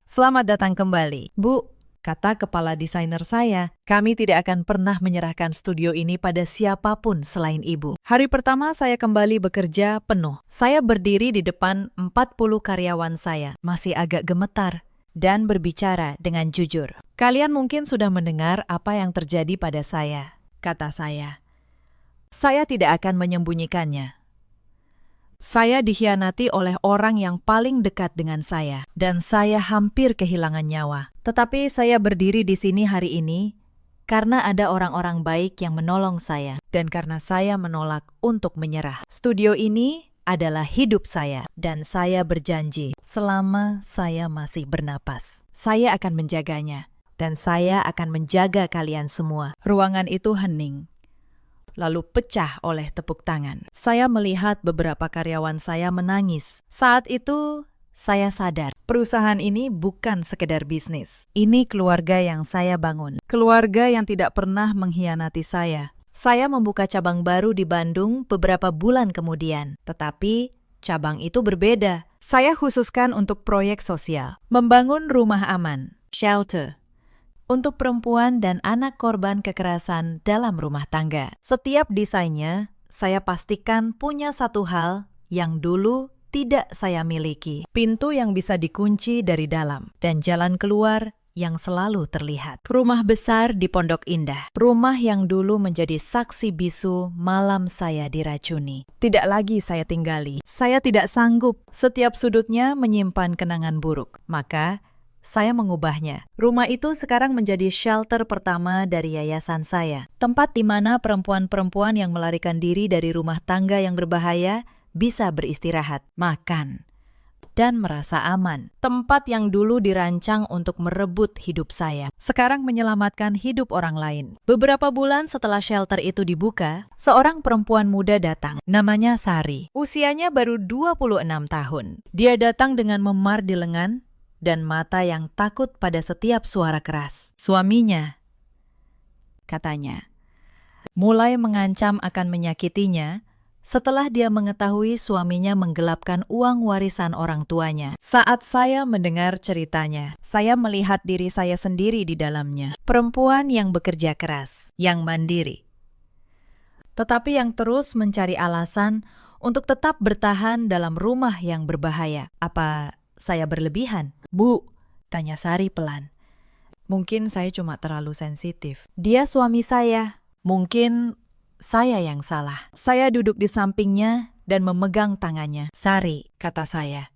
Selamat datang kembali, Bu, kata kepala desainer saya. Kami tidak akan pernah menyerahkan studio ini pada siapapun selain Ibu. Hari pertama saya kembali bekerja penuh. Saya berdiri di depan 40 karyawan saya, masih agak gemetar, dan berbicara dengan jujur. Kalian mungkin sudah mendengar apa yang terjadi pada saya, kata saya. Saya tidak akan menyembunyikannya. Saya dikhianati oleh orang yang paling dekat dengan saya, dan saya hampir kehilangan nyawa. Tetapi saya berdiri di sini hari ini karena ada orang-orang baik yang menolong saya, dan karena saya menolak untuk menyerah. Studio ini adalah hidup saya, dan saya berjanji selama saya masih bernapas, saya akan menjaganya, dan saya akan menjaga kalian semua. Ruangan itu hening, lalu pecah oleh tepuk tangan. Saya melihat beberapa karyawan saya menangis. Saat itu, saya sadar, perusahaan ini bukan sekedar bisnis. Ini keluarga yang saya bangun. Keluarga yang tidak pernah mengkhianati saya. Saya membuka cabang baru di Bandung beberapa bulan kemudian. Tetapi, cabang itu berbeda. Saya khususkan untuk proyek sosial. Membangun rumah aman, shelter, untuk perempuan dan anak korban kekerasan dalam rumah tangga. Setiap desainnya, saya pastikan punya satu hal yang dulu tidak saya miliki. Pintu yang bisa dikunci dari dalam, dan jalan keluar yang selalu terlihat. Rumah besar di Pondok Indah. Rumah yang dulu menjadi saksi bisu malam saya diracuni. Tidak lagi saya tinggali. Saya tidak sanggup setiap sudutnya menyimpan kenangan buruk. Maka, saya mengubahnya. Rumah itu sekarang menjadi shelter pertama dari yayasan saya. Tempat di mana perempuan-perempuan yang melarikan diri dari rumah tangga yang berbahaya bisa beristirahat, makan, dan merasa aman. Tempat yang dulu dirancang untuk merebut hidup saya, sekarang menyelamatkan hidup orang lain. Beberapa bulan setelah shelter itu dibuka, seorang perempuan muda datang. Namanya Sari. Usianya baru 26 tahun. Dia datang dengan memar di lengan dan mata yang takut pada setiap suara keras. Suaminya, katanya, mulai mengancam akan menyakitinya setelah dia mengetahui suaminya menggelapkan uang warisan orang tuanya. Saat saya mendengar ceritanya, saya melihat diri saya sendiri di dalamnya. Perempuan yang bekerja keras, yang mandiri, tetapi yang terus mencari alasan untuk tetap bertahan dalam rumah yang berbahaya. Apa saya berlebihan? Bu, tanya Sari pelan. Mungkin saya cuma terlalu sensitif. Dia suami saya. Mungkin saya yang salah. Saya duduk di sampingnya dan memegang tangannya. Sari, kata saya.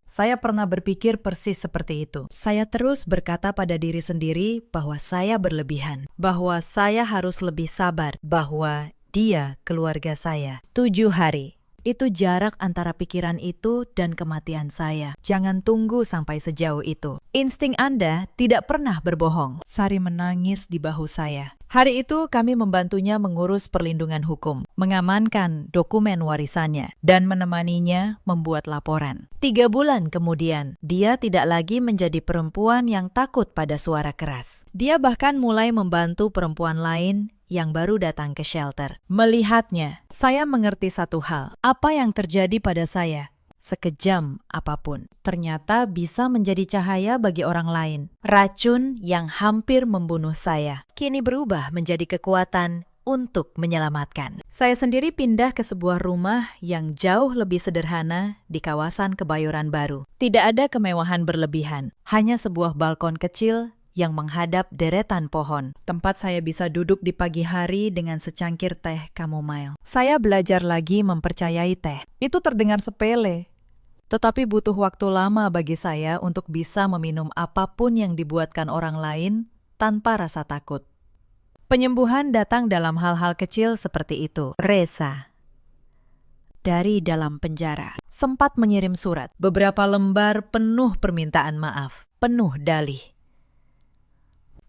Saya pernah berpikir persis seperti itu. Saya terus berkata pada diri sendiri bahwa saya berlebihan, bahwa saya harus lebih sabar, bahwa dia keluarga saya. 7 hari. Itu jarak antara pikiran itu dan kematian saya. Jangan tunggu sampai sejauh itu. Insting Anda tidak pernah berbohong. Sari menangis di bahu saya. Hari itu kami membantunya mengurus perlindungan hukum, mengamankan dokumen warisannya, dan menemaninya membuat laporan. 3 bulan kemudian, dia tidak lagi menjadi perempuan yang takut pada suara keras. Dia bahkan mulai membantu perempuan lain yang baru datang ke shelter. Melihatnya, saya mengerti satu hal. Apa yang terjadi pada saya, sekejam apapun, ternyata bisa menjadi cahaya bagi orang lain. Racun yang hampir membunuh saya, kini berubah menjadi kekuatan untuk menyelamatkan. Saya sendiri pindah ke sebuah rumah yang jauh lebih sederhana di kawasan Kebayoran Baru. Tidak ada kemewahan berlebihan, hanya sebuah balkon kecil yang menghadap deretan pohon. Tempat saya bisa duduk di pagi hari dengan secangkir teh chamomile. Saya belajar lagi mempercayai teh. Itu terdengar sepele, tetapi butuh waktu lama bagi saya untuk bisa meminum apapun yang dibuatkan orang lain tanpa rasa takut. Penyembuhan datang dalam hal-hal kecil seperti itu. Reza, dari dalam penjara, sempat mengirim surat. Beberapa lembar penuh permintaan maaf, penuh dalih,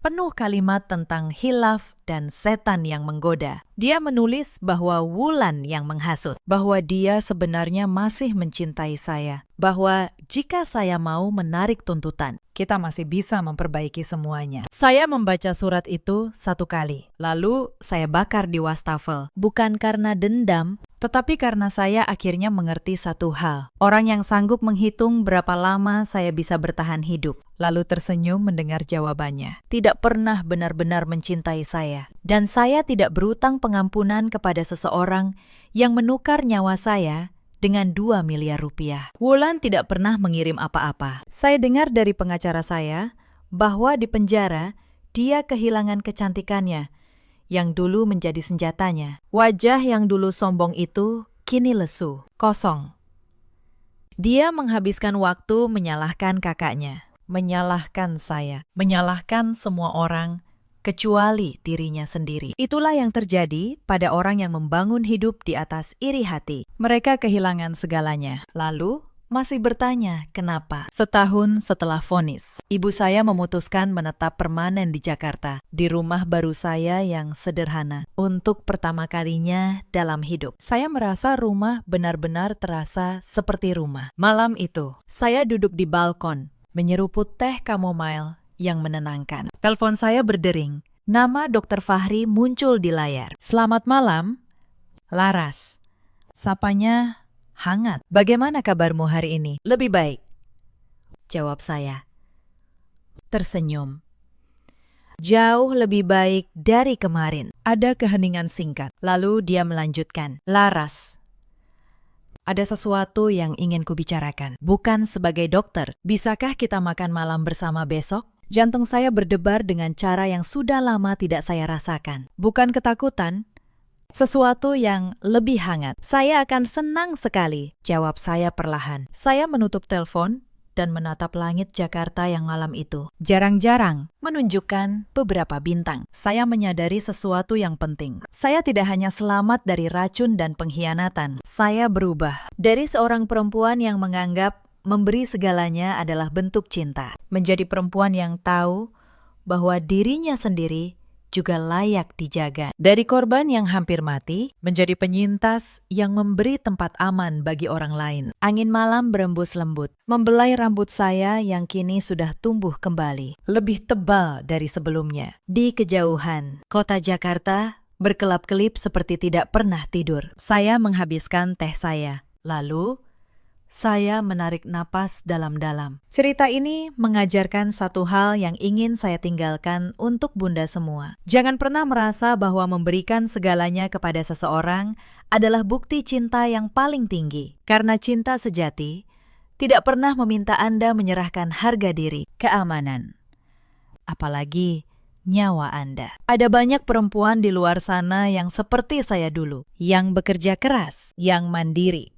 penuh kalimat tentang hilaf dan setan yang menggoda. Dia menulis bahwa Wulan yang menghasut, bahwa dia sebenarnya masih mencintai saya, bahwa jika saya mau menarik tuntutan, kita masih bisa memperbaiki semuanya. Saya membaca surat itu 1 kali, lalu saya bakar di wastafel. Bukan karena dendam, tetapi karena saya akhirnya mengerti satu hal. Orang yang sanggup menghitung berapa lama saya bisa bertahan hidup, lalu tersenyum mendengar jawabannya, tidak pernah benar-benar mencintai saya. Dan saya tidak berutang pengampunan kepada seseorang yang menukar nyawa saya dengan 2 miliar rupiah. Wulan tidak pernah mengirim apa-apa. Saya dengar dari pengacara saya bahwa di penjara dia kehilangan kecantikannya yang dulu menjadi senjatanya. Wajah yang dulu sombong itu kini lesu, kosong. Dia menghabiskan waktu menyalahkan kakaknya, menyalahkan saya, menyalahkan semua orang kecuali dirinya sendiri. Itulah yang terjadi pada orang yang membangun hidup di atas iri hati. Mereka kehilangan segalanya, lalu masih bertanya kenapa. Setahun setelah vonis, ibu saya memutuskan menetap permanen di Jakarta, di rumah baru saya yang sederhana. Untuk pertama kalinya dalam hidup, saya merasa rumah benar-benar terasa seperti rumah. Malam itu, saya duduk di balkon, menyeruput teh chamomile yang menenangkan. Telepon saya berdering. Nama Dr. Fahri muncul di layar. Selamat malam, Laras. Sapanya hangat. Bagaimana kabarmu hari ini? Lebih baik, jawab saya. Tersenyum. Jauh lebih baik dari kemarin. Ada keheningan singkat. Lalu dia melanjutkan. Laras, ada sesuatu yang ingin kubicarakan. Bukan sebagai dokter. Bisakah kita makan malam bersama besok? Jantung saya berdebar dengan cara yang sudah lama tidak saya rasakan. Bukan ketakutan, sesuatu yang lebih hangat. Saya akan senang sekali, jawab saya perlahan. Saya menutup telepon dan menatap langit Jakarta yang malam itu. Jarang-jarang menunjukkan beberapa bintang. Saya menyadari sesuatu yang penting. Saya tidak hanya selamat dari racun dan pengkhianatan. Saya berubah dari seorang perempuan yang menganggap memberi segalanya adalah bentuk cinta. Menjadi perempuan yang tahu bahwa dirinya sendiri juga layak dijaga. Dari korban yang hampir mati, menjadi penyintas yang memberi tempat aman bagi orang lain. Angin malam berembus lembut, membelai rambut saya yang kini sudah tumbuh kembali, lebih tebal dari sebelumnya. Di kejauhan, kota Jakarta berkelap-kelip seperti tidak pernah tidur. Saya menghabiskan teh saya, lalu saya menarik napas dalam-dalam. Cerita ini mengajarkan satu hal yang ingin saya tinggalkan untuk Bunda semua. Jangan pernah merasa bahwa memberikan segalanya kepada seseorang adalah bukti cinta yang paling tinggi. Karena cinta sejati tidak pernah meminta Anda menyerahkan harga diri, keamanan, apalagi nyawa Anda. Ada banyak perempuan di luar sana yang seperti saya dulu, yang bekerja keras, yang mandiri,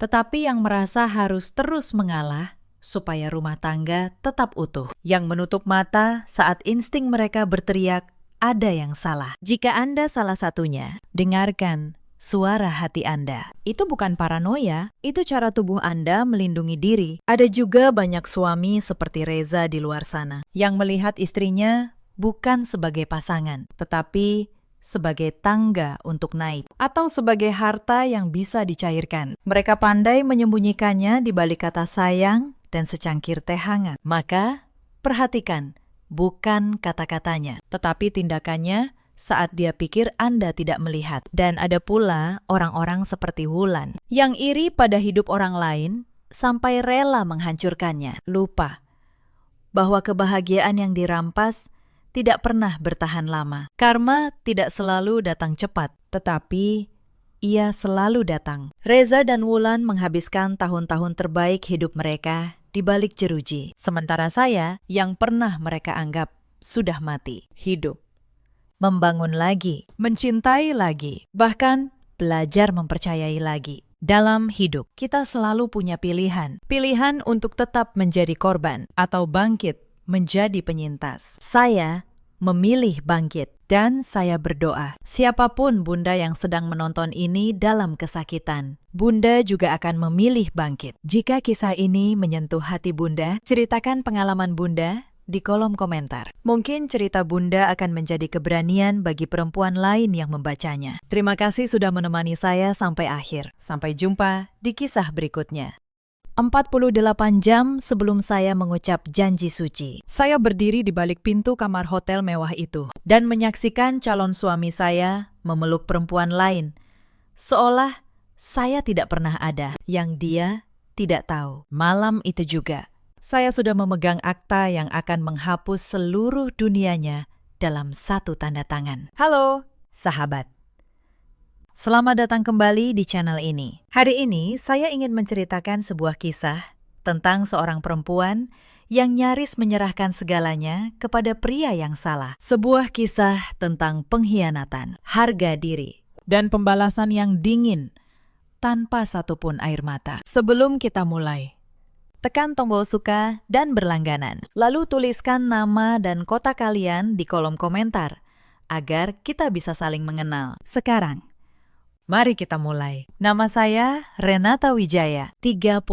tetapi yang merasa harus terus mengalah supaya rumah tangga tetap utuh. Yang menutup mata saat insting mereka berteriak, ada yang salah. Jika Anda salah satunya, dengarkan suara hati Anda. Itu bukan paranoia, itu cara tubuh Anda melindungi diri. Ada juga banyak suami seperti Reza di luar sana, yang melihat istrinya bukan sebagai pasangan, tetapi sebagai tangga untuk naik, atau sebagai harta yang bisa dicairkan. Mereka pandai menyembunyikannya di balik kata sayang dan secangkir teh hangat. Maka, perhatikan, bukan kata-katanya, tetapi tindakannya saat dia pikir Anda tidak melihat. Dan ada pula orang-orang seperti Wulan, yang iri pada hidup orang lain sampai rela menghancurkannya. Lupa bahwa kebahagiaan yang dirampas tidak pernah bertahan lama. Karma tidak selalu datang cepat, tetapi ia selalu datang. Reza dan Wulan menghabiskan tahun-tahun terbaik hidup mereka di balik jeruji. Sementara saya, yang pernah mereka anggap sudah mati, hidup, membangun lagi, mencintai lagi, bahkan belajar mempercayai lagi. Dalam hidup, kita selalu punya pilihan. Pilihan untuk tetap menjadi korban atau bangkit menjadi penyintas. Saya memilih bangkit dan saya berdoa. Siapapun Bunda yang sedang menonton ini dalam kesakitan, Bunda juga akan memilih bangkit. Jika kisah ini menyentuh hati Bunda, ceritakan pengalaman Bunda di kolom komentar. Mungkin cerita Bunda akan menjadi keberanian bagi perempuan lain yang membacanya. Terima kasih sudah menemani saya sampai akhir. Sampai jumpa di kisah berikutnya. 48 jam sebelum saya mengucap janji suci, saya berdiri di balik pintu kamar hotel mewah itu dan menyaksikan calon suami saya memeluk perempuan lain, seolah saya tidak pernah ada, yang dia tidak tahu. Malam itu juga, saya sudah memegang akta yang akan menghapus seluruh dunianya dalam satu tanda tangan. Halo, sahabat. Selamat datang kembali di channel ini. Hari ini saya ingin menceritakan sebuah kisah tentang seorang perempuan yang nyaris menyerahkan segalanya kepada pria yang salah. Sebuah kisah tentang pengkhianatan, harga diri, dan pembalasan yang dingin tanpa satupun air mata. Sebelum kita mulai, tekan tombol suka dan berlangganan. Lalu tuliskan nama dan kota kalian di kolom komentar agar kita bisa saling mengenal. Sekarang, mari kita mulai. Nama saya Renata Wijaya, 32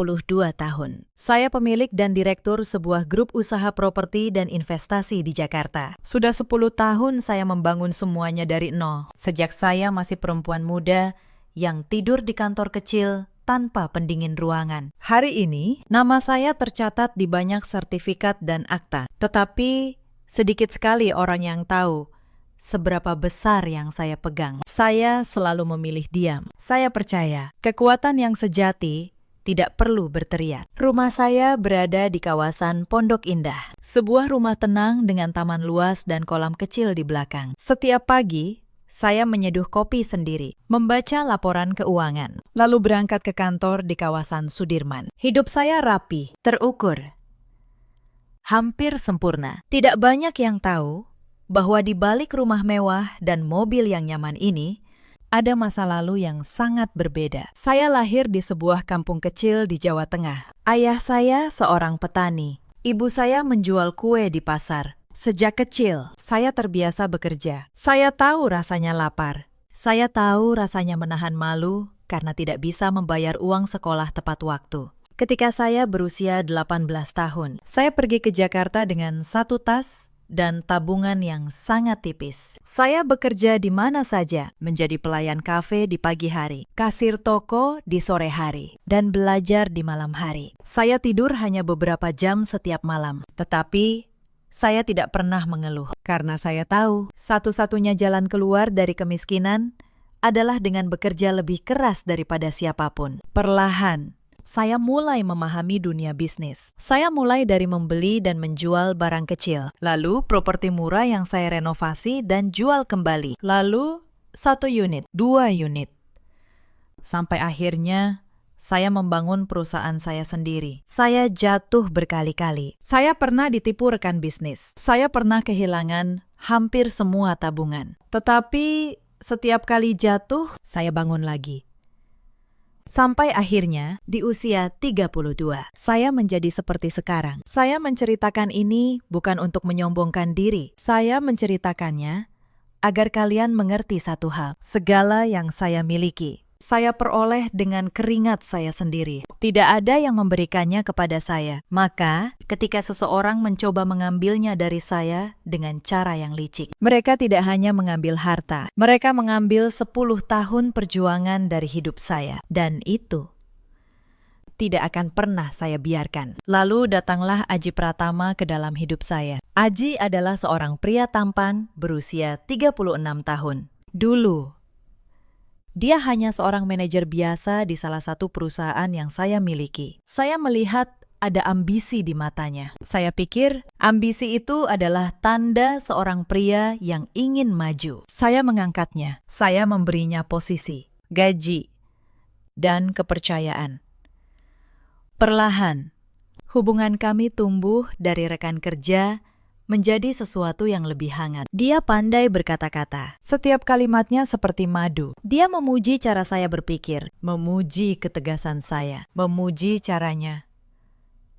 tahun. Saya pemilik dan direktur sebuah grup usaha properti dan investasi di Jakarta. Sudah 10 tahun saya membangun semuanya dari nol. Sejak saya masih perempuan muda yang tidur di kantor kecil tanpa pendingin ruangan. Hari ini, nama saya tercatat di banyak sertifikat dan akta. Tetapi, sedikit sekali orang yang tahu seberapa besar yang saya pegang. Saya selalu memilih diam. Saya percaya, kekuatan yang sejati tidak perlu berteriak. Rumah saya berada di kawasan Pondok Indah. Sebuah rumah tenang dengan taman luas dan kolam kecil di belakang. Setiap pagi, saya menyeduh kopi sendiri, membaca laporan keuangan, lalu berangkat ke kantor di kawasan Sudirman. Hidup saya rapi, terukur, hampir sempurna. Tidak banyak yang tahu bahwa di balik rumah mewah dan mobil yang nyaman ini, ada masa lalu yang sangat berbeda. Saya lahir di sebuah kampung kecil di Jawa Tengah. Ayah saya seorang petani. Ibu saya menjual kue di pasar. Sejak kecil, saya terbiasa bekerja. Saya tahu rasanya lapar. Saya tahu rasanya menahan malu karena tidak bisa membayar uang sekolah tepat waktu. ketika saya berusia 18 tahun. Saya pergi ke Jakarta dengan 1 tas dan tabungan yang sangat tipis. Saya bekerja di mana saja, menjadi pelayan kafe di pagi hari, kasir toko di sore hari, dan belajar di malam hari. Saya tidur hanya beberapa jam setiap malam, tetapi saya tidak pernah mengeluh, karena saya tahu satu-satunya jalan keluar dari kemiskinan adalah dengan bekerja lebih keras daripada siapapun. Perlahan, saya mulai memahami dunia bisnis. Saya mulai dari membeli dan menjual barang kecil, lalu properti murah yang saya renovasi dan jual kembali, lalu 1 unit, 2 unit. Sampai akhirnya, saya membangun perusahaan saya sendiri. Saya jatuh berkali-kali. Saya pernah ditipu rekan bisnis. Saya pernah kehilangan hampir semua tabungan. Tetapi setiap kali jatuh, saya bangun lagi. Sampai akhirnya, di usia 32, saya menjadi seperti sekarang. Saya menceritakan ini bukan untuk menyombongkan diri. Saya menceritakannya agar kalian mengerti satu hal. Segala yang saya miliki, saya peroleh dengan keringat saya sendiri. Tidak ada yang memberikannya kepada saya. Maka, ketika seseorang mencoba mengambilnya dari saya dengan cara yang licik, mereka tidak hanya mengambil harta, mereka mengambil 10 tahun perjuangan dari hidup saya. Dan itu tidak akan pernah saya biarkan. Lalu datanglah Aji Pratama ke dalam hidup saya. Aji adalah seorang pria tampan berusia 36 tahun. Dulu, dia hanya seorang manajer biasa di salah satu perusahaan yang saya miliki. Saya melihat ada ambisi di matanya. Saya pikir ambisi itu adalah tanda seorang pria yang ingin maju. Saya mengangkatnya. Saya memberinya posisi, gaji, dan kepercayaan. Perlahan, hubungan kami tumbuh dari rekan kerja menjadi sesuatu yang lebih hangat. Dia pandai berkata-kata. Setiap kalimatnya seperti madu. Dia memuji cara saya berpikir, memuji ketegasan saya, memuji caranya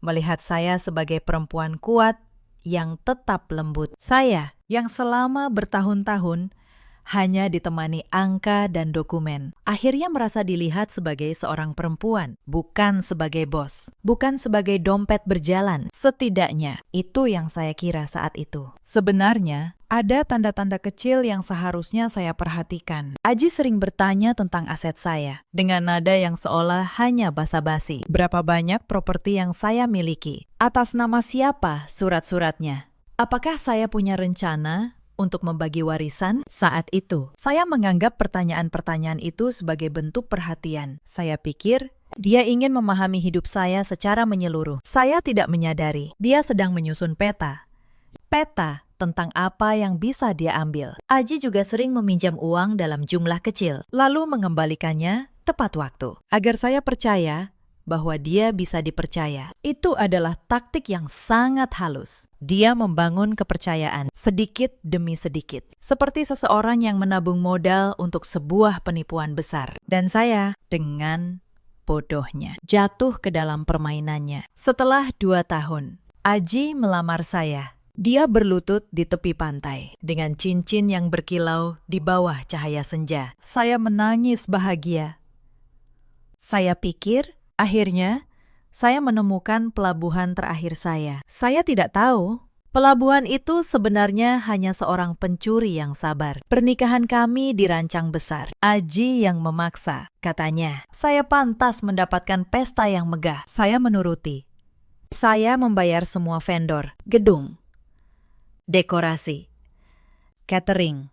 melihat saya sebagai perempuan kuat yang tetap lembut. Saya yang selama bertahun-tahun hanya ditemani angka dan dokumen, akhirnya merasa dilihat sebagai seorang perempuan, bukan sebagai bos, bukan sebagai dompet berjalan. Setidaknya, itu yang saya kira saat itu. Sebenarnya, ada tanda-tanda kecil yang seharusnya saya perhatikan. Aji sering bertanya tentang aset saya, dengan nada yang seolah hanya basa-basi. Berapa banyak properti yang saya miliki? Atas nama siapa surat-suratnya? Apakah saya punya rencana untuk membagi warisan? Saat itu, saya menganggap pertanyaan-pertanyaan itu sebagai bentuk perhatian. Saya pikir dia ingin memahami hidup saya secara menyeluruh. Saya tidak menyadari dia sedang menyusun peta. Peta tentang apa yang bisa dia ambil. Aji juga sering meminjam uang dalam jumlah kecil, lalu mengembalikannya tepat waktu, agar saya percaya bahwa dia bisa dipercaya. Itu adalah taktik yang sangat halus. Dia membangun kepercayaan sedikit demi sedikit, seperti seseorang yang menabung modal untuk sebuah penipuan besar. Dan saya, dengan bodohnya, jatuh ke dalam permainannya. Setelah 2 tahun, Aji melamar saya. Dia berlutut di tepi pantai, dengan cincin yang berkilau di bawah cahaya senja. Saya menangis bahagia. Saya pikir, akhirnya, saya menemukan pelabuhan terakhir saya. Saya tidak tahu, pelabuhan itu sebenarnya hanya seorang pencuri yang sabar. Pernikahan kami dirancang besar. Aji yang memaksa, katanya. Saya pantas mendapatkan pesta yang megah. Saya menuruti. Saya membayar semua vendor, gedung, dekorasi, catering.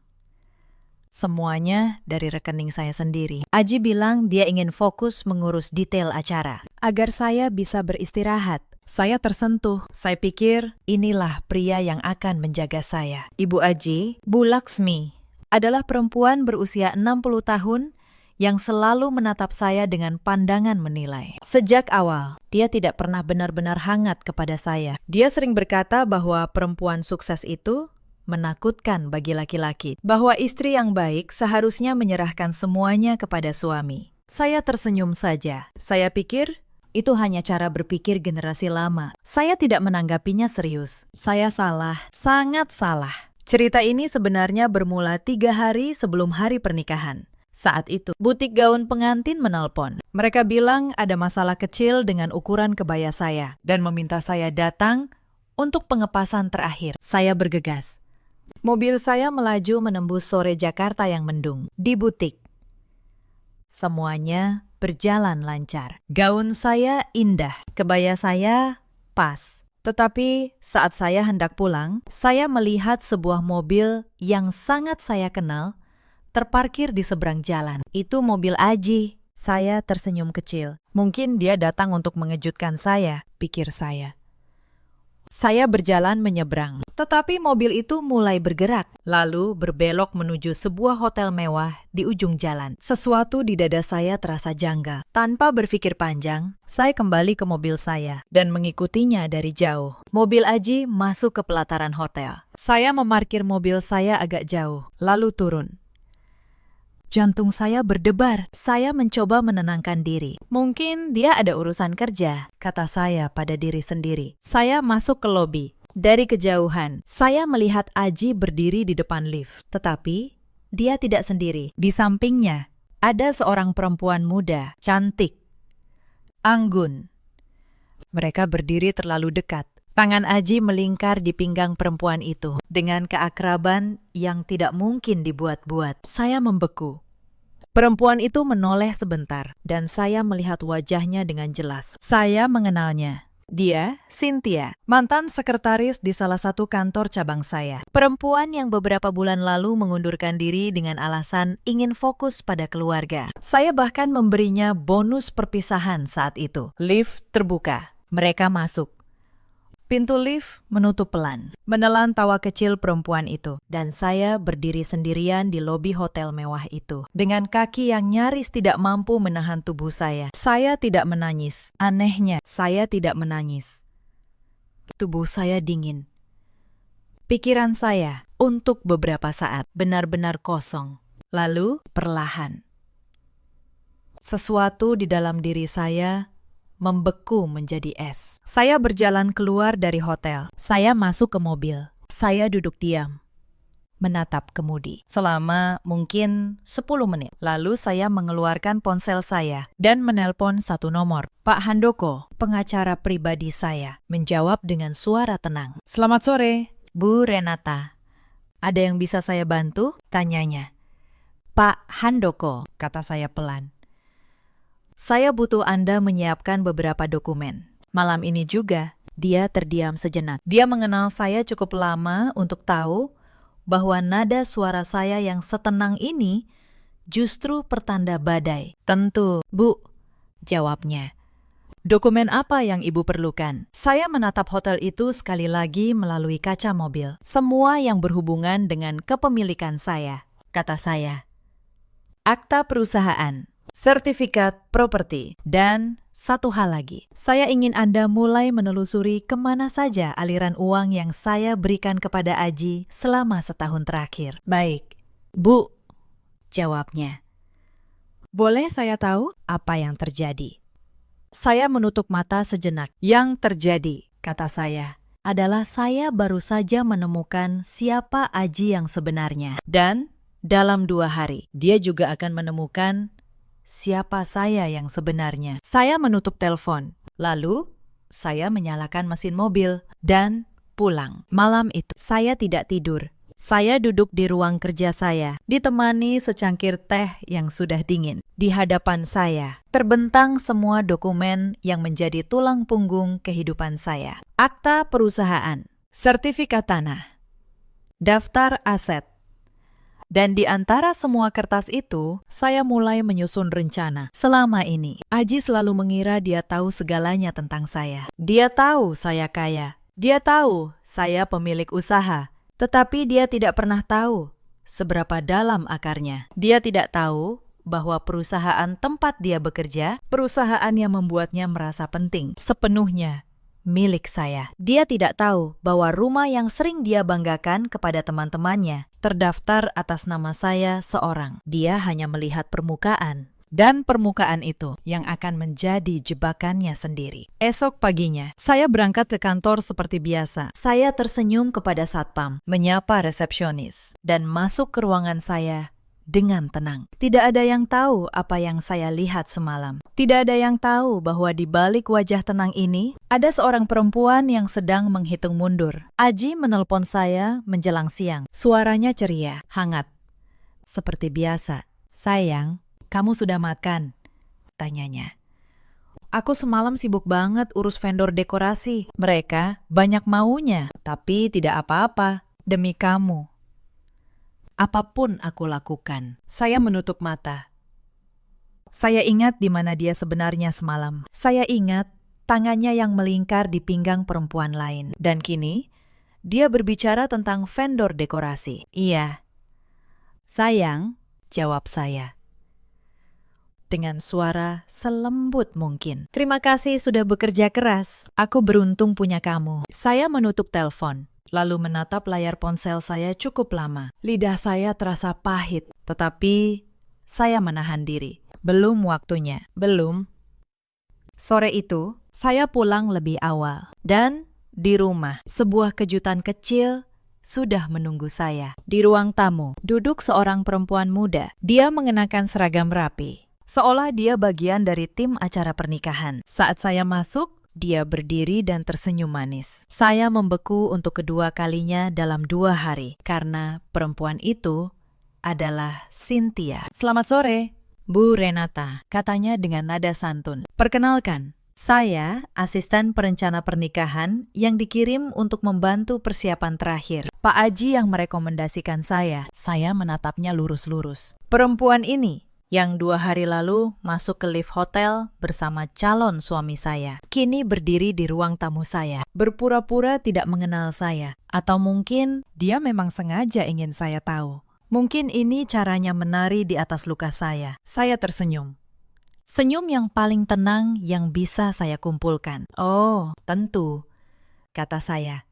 Semuanya dari rekening saya sendiri. Aji bilang dia ingin fokus mengurus detail acara, agar saya bisa beristirahat. Saya tersentuh. Saya pikir, inilah pria yang akan menjaga saya. Ibu Aji, Bu Laksmi, adalah perempuan berusia 60 tahun yang selalu menatap saya dengan pandangan menilai. Sejak awal, dia tidak pernah benar-benar hangat kepada saya. Dia sering berkata bahwa perempuan sukses itu menakutkan bagi laki-laki, bahwa istri yang baik seharusnya menyerahkan semuanya kepada suami. Saya tersenyum saja. Saya pikir itu hanya cara berpikir generasi lama. Saya tidak menanggapinya serius. Saya salah, sangat salah. Cerita ini sebenarnya bermula 3 hari sebelum hari pernikahan. Saat itu, butik gaun pengantin menelpon. Mereka bilang ada masalah kecil dengan ukuran kebaya saya dan meminta saya datang untuk pengepasan terakhir. Saya bergegas. Mobil saya melaju menembus sore Jakarta yang mendung. Di butik, semuanya berjalan lancar. Gaun saya indah, kebaya saya pas. Tetapi saat saya hendak pulang, saya melihat sebuah mobil yang sangat saya kenal terparkir di seberang jalan. Itu mobil Aji. Saya tersenyum kecil. Mungkin dia datang untuk mengejutkan saya, pikir saya. Saya berjalan menyeberang, tetapi mobil itu mulai bergerak, lalu berbelok menuju sebuah hotel mewah di ujung jalan. Sesuatu di dada saya terasa janggal. Tanpa berpikir panjang, saya kembali ke mobil saya dan mengikutinya dari jauh. Mobil Aji masuk ke pelataran hotel. Saya memarkir mobil saya agak jauh, lalu turun. Jantung saya berdebar. Saya mencoba menenangkan diri. Mungkin dia ada urusan kerja, kata saya pada diri sendiri. Saya masuk ke lobi. Dari kejauhan, saya melihat Aji berdiri di depan lift. Tetapi, dia tidak sendiri. Di sampingnya, ada seorang perempuan muda, cantik, anggun. Mereka berdiri terlalu dekat. Tangan Aji melingkar di pinggang perempuan itu dengan keakraban yang tidak mungkin dibuat-buat. Saya membeku. Perempuan itu menoleh sebentar dan saya melihat wajahnya dengan jelas. Saya mengenalnya. Dia, Cynthia, mantan sekretaris di salah satu kantor cabang saya. Perempuan yang beberapa bulan lalu mengundurkan diri dengan alasan ingin fokus pada keluarga. Saya bahkan memberinya bonus perpisahan saat itu. Lift terbuka. Mereka masuk. Pintu lift menutup pelan, menelan tawa kecil perempuan itu, dan saya berdiri sendirian di lobi hotel mewah itu, dengan kaki yang nyaris tidak mampu menahan tubuh saya. Saya tidak menangis. Anehnya, saya tidak menangis. Tubuh saya dingin. Pikiran saya, untuk beberapa saat, benar-benar kosong. Lalu, perlahan, sesuatu di dalam diri saya membeku menjadi es. Saya berjalan keluar dari hotel. Saya masuk ke mobil. Saya duduk diam, menatap kemudi selama mungkin 10 menit. Lalu saya mengeluarkan ponsel saya dan menelpon satu nomor. Pak Handoko, pengacara pribadi saya, menjawab dengan suara tenang. Selamat sore, Bu Renata. Ada yang bisa saya bantu? Tanyanya. Pak Handoko, kata saya pelan. Saya butuh Anda menyiapkan beberapa dokumen. Malam ini juga, dia terdiam sejenak. Dia mengenal saya cukup lama untuk tahu bahwa nada suara saya yang setenang ini justru pertanda badai. Tentu, Bu, jawabnya. Dokumen apa yang Ibu perlukan? Saya menatap hotel itu sekali lagi melalui kaca mobil. Semua yang berhubungan dengan kepemilikan saya, kata saya. Akta perusahaan, sertifikat properti, dan satu hal lagi. Saya ingin Anda mulai menelusuri kemana saja aliran uang yang saya berikan kepada Aji selama setahun terakhir. Baik, Bu, jawabnya. Boleh saya tahu apa yang terjadi? Saya menutup mata sejenak. Yang terjadi, kata saya, adalah saya baru saja menemukan siapa Aji yang sebenarnya. Dan dalam 2 hari, dia juga akan menemukan siapa saya yang sebenarnya. Saya menutup telepon. Lalu, saya menyalakan mesin mobil dan pulang. Malam itu, saya tidak tidur. Saya duduk di ruang kerja saya, ditemani secangkir teh yang sudah dingin. Di hadapan saya, terbentang semua dokumen yang menjadi tulang punggung kehidupan saya. Akta perusahaan, sertifikat tanah, daftar aset. Dan di antara semua kertas itu, saya mulai menyusun rencana. Selama ini, Aji selalu mengira dia tahu segalanya tentang saya. Dia tahu saya kaya. Dia tahu saya pemilik usaha. Tetapi dia tidak pernah tahu seberapa dalam akarnya. Dia tidak tahu bahwa perusahaan tempat dia bekerja, perusahaan yang membuatnya merasa penting, sepenuhnya milik saya. Dia tidak tahu bahwa rumah yang sering dia banggakan kepada teman-temannya terdaftar atas nama saya seorang. Dia hanya melihat permukaan, dan permukaan itu yang akan menjadi jebakannya sendiri. Esok paginya, saya berangkat ke kantor seperti biasa. Saya tersenyum kepada satpam, menyapa resepsionis, dan masuk ke ruangan saya dengan tenang. Tidak ada yang tahu apa yang saya lihat semalam. Tidak ada yang tahu bahwa di balik wajah tenang ini, ada seorang perempuan yang sedang menghitung mundur. Aji menelpon saya menjelang siang. Suaranya ceria, hangat. Seperti biasa. Sayang, kamu sudah makan? Tanyanya. Aku semalam sibuk banget urus vendor dekorasi. Mereka banyak maunya, tapi tidak apa-apa demi kamu. Apapun aku lakukan, saya menutup mata. Saya ingat di mana dia sebenarnya semalam. Saya ingat tangannya yang melingkar di pinggang perempuan lain. Dan kini, dia berbicara tentang vendor dekorasi. Iya. Sayang, jawab saya. Dengan suara selembut mungkin. Terima kasih sudah bekerja keras. Aku beruntung punya kamu. Saya menutup telepon, lalu menatap layar ponsel saya cukup lama. Lidah saya terasa pahit, tetapi saya menahan diri. Belum waktunya. Belum. Sore itu, saya pulang lebih awal. Dan di rumah, sebuah kejutan kecil sudah menunggu saya. Di ruang tamu, duduk seorang perempuan muda. Dia mengenakan seragam rapi. Seolah dia bagian dari tim acara pernikahan. Saat saya masuk, dia berdiri dan tersenyum manis. Saya membeku untuk kedua kalinya dalam 2 hari, karena perempuan itu adalah Cynthia. Selamat sore, Bu Renata, katanya dengan nada santun. Perkenalkan, saya asisten perencana pernikahan yang dikirim untuk membantu persiapan terakhir. Pak Aji yang merekomendasikan saya menatapnya lurus-lurus. Perempuan ini yang 2 hari lalu masuk ke lift hotel bersama calon suami saya, kini berdiri di ruang tamu saya, berpura-pura tidak mengenal saya. Atau mungkin dia memang sengaja ingin saya tahu. Mungkin ini caranya menari di atas luka saya. Saya tersenyum. Senyum yang paling tenang yang bisa saya kumpulkan. Oh, tentu, kata saya.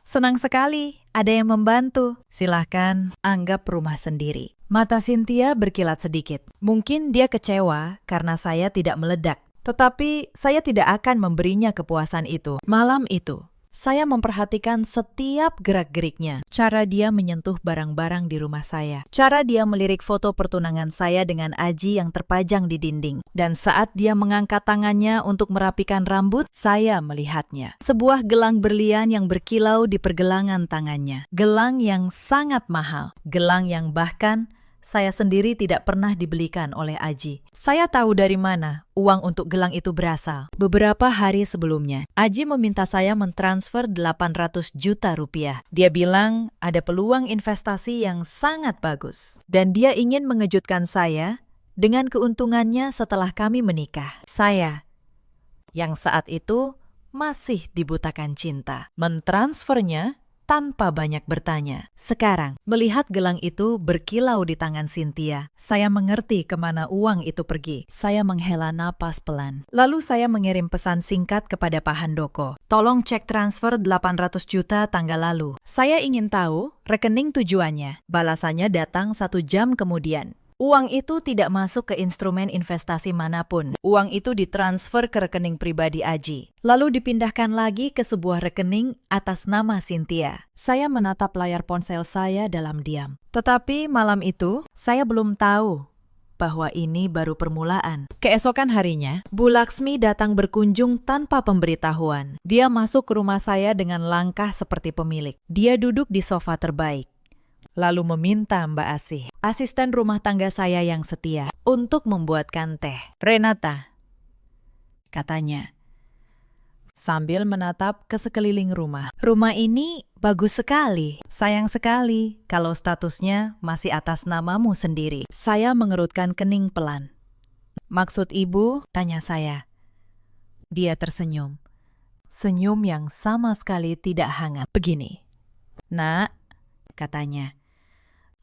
Senang sekali, ada yang membantu. Silahkan anggap rumah sendiri. Mata Cynthia berkilat sedikit. Mungkin dia kecewa karena saya tidak meledak. Tetapi saya tidak akan memberinya kepuasan itu. Malam itu, saya memperhatikan setiap gerak-geriknya. Cara dia menyentuh barang-barang di rumah saya. Cara dia melirik foto pertunangan saya dengan Aji yang terpajang di dinding. Dan saat dia mengangkat tangannya untuk merapikan rambut, saya melihatnya. Sebuah gelang berlian yang berkilau di pergelangan tangannya. Gelang yang sangat mahal. Gelang yang bahkan saya sendiri tidak pernah dibelikan oleh Aji. Saya tahu dari mana uang untuk gelang itu berasal. Beberapa hari sebelumnya, Aji meminta saya mentransfer 800 juta rupiah. Dia bilang ada peluang investasi yang sangat bagus. Dan dia ingin mengejutkan saya dengan keuntungannya setelah kami menikah. Saya, yang saat itu masih dibutakan cinta, mentransfernya tanpa banyak bertanya. Sekarang, melihat gelang itu berkilau di tangan Cynthia, saya mengerti kemana uang itu pergi. Saya menghela napas pelan. Lalu saya mengirim pesan singkat kepada Pak Handoko. Tolong cek transfer 800 juta tanggal lalu. Saya ingin tahu rekening tujuannya. Balasannya datang 1 jam kemudian. Uang itu tidak masuk ke instrumen investasi manapun. Uang itu ditransfer ke rekening pribadi Aji. Lalu dipindahkan lagi ke sebuah rekening atas nama Cynthia. Saya menatap layar ponsel saya dalam diam. Tetapi malam itu, saya belum tahu bahwa ini baru permulaan. Keesokan harinya, Bu Laksmi datang berkunjung tanpa pemberitahuan. Dia masuk ke rumah saya dengan langkah seperti pemilik. Dia duduk di sofa terbaik. Lalu meminta Mbak Asih, asisten rumah tangga saya yang setia, untuk membuatkan teh. Renata, katanya, sambil menatap ke sekeliling rumah. Rumah ini bagus sekali. Sayang sekali kalau statusnya masih atas namamu sendiri. Saya mengerutkan kening pelan. Maksud ibu? Tanya saya. Dia tersenyum. Senyum yang sama sekali tidak hangat. Begini, Nak, katanya,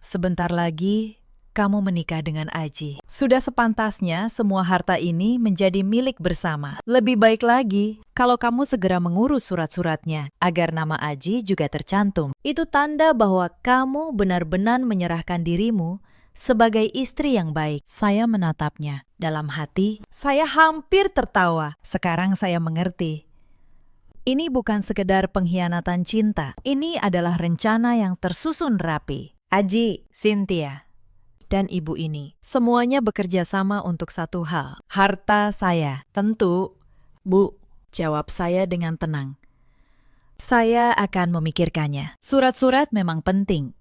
sebentar lagi kamu menikah dengan Aji. Sudah sepantasnya semua harta ini menjadi milik bersama. Lebih baik lagi kalau kamu segera mengurus surat-suratnya agar nama Aji juga tercantum. Itu tanda bahwa kamu benar-benar menyerahkan dirimu sebagai istri yang baik. Saya menatapnya. Dalam hati, saya hampir tertawa. Sekarang saya mengerti. Ini bukan sekedar pengkhianatan cinta. Ini adalah rencana yang tersusun rapi. Aji, Cynthia, dan ibu ini. Semuanya bekerja sama untuk satu hal. Harta saya. Tentu, Bu, jawab saya dengan tenang. Saya akan memikirkannya. Surat-surat memang penting.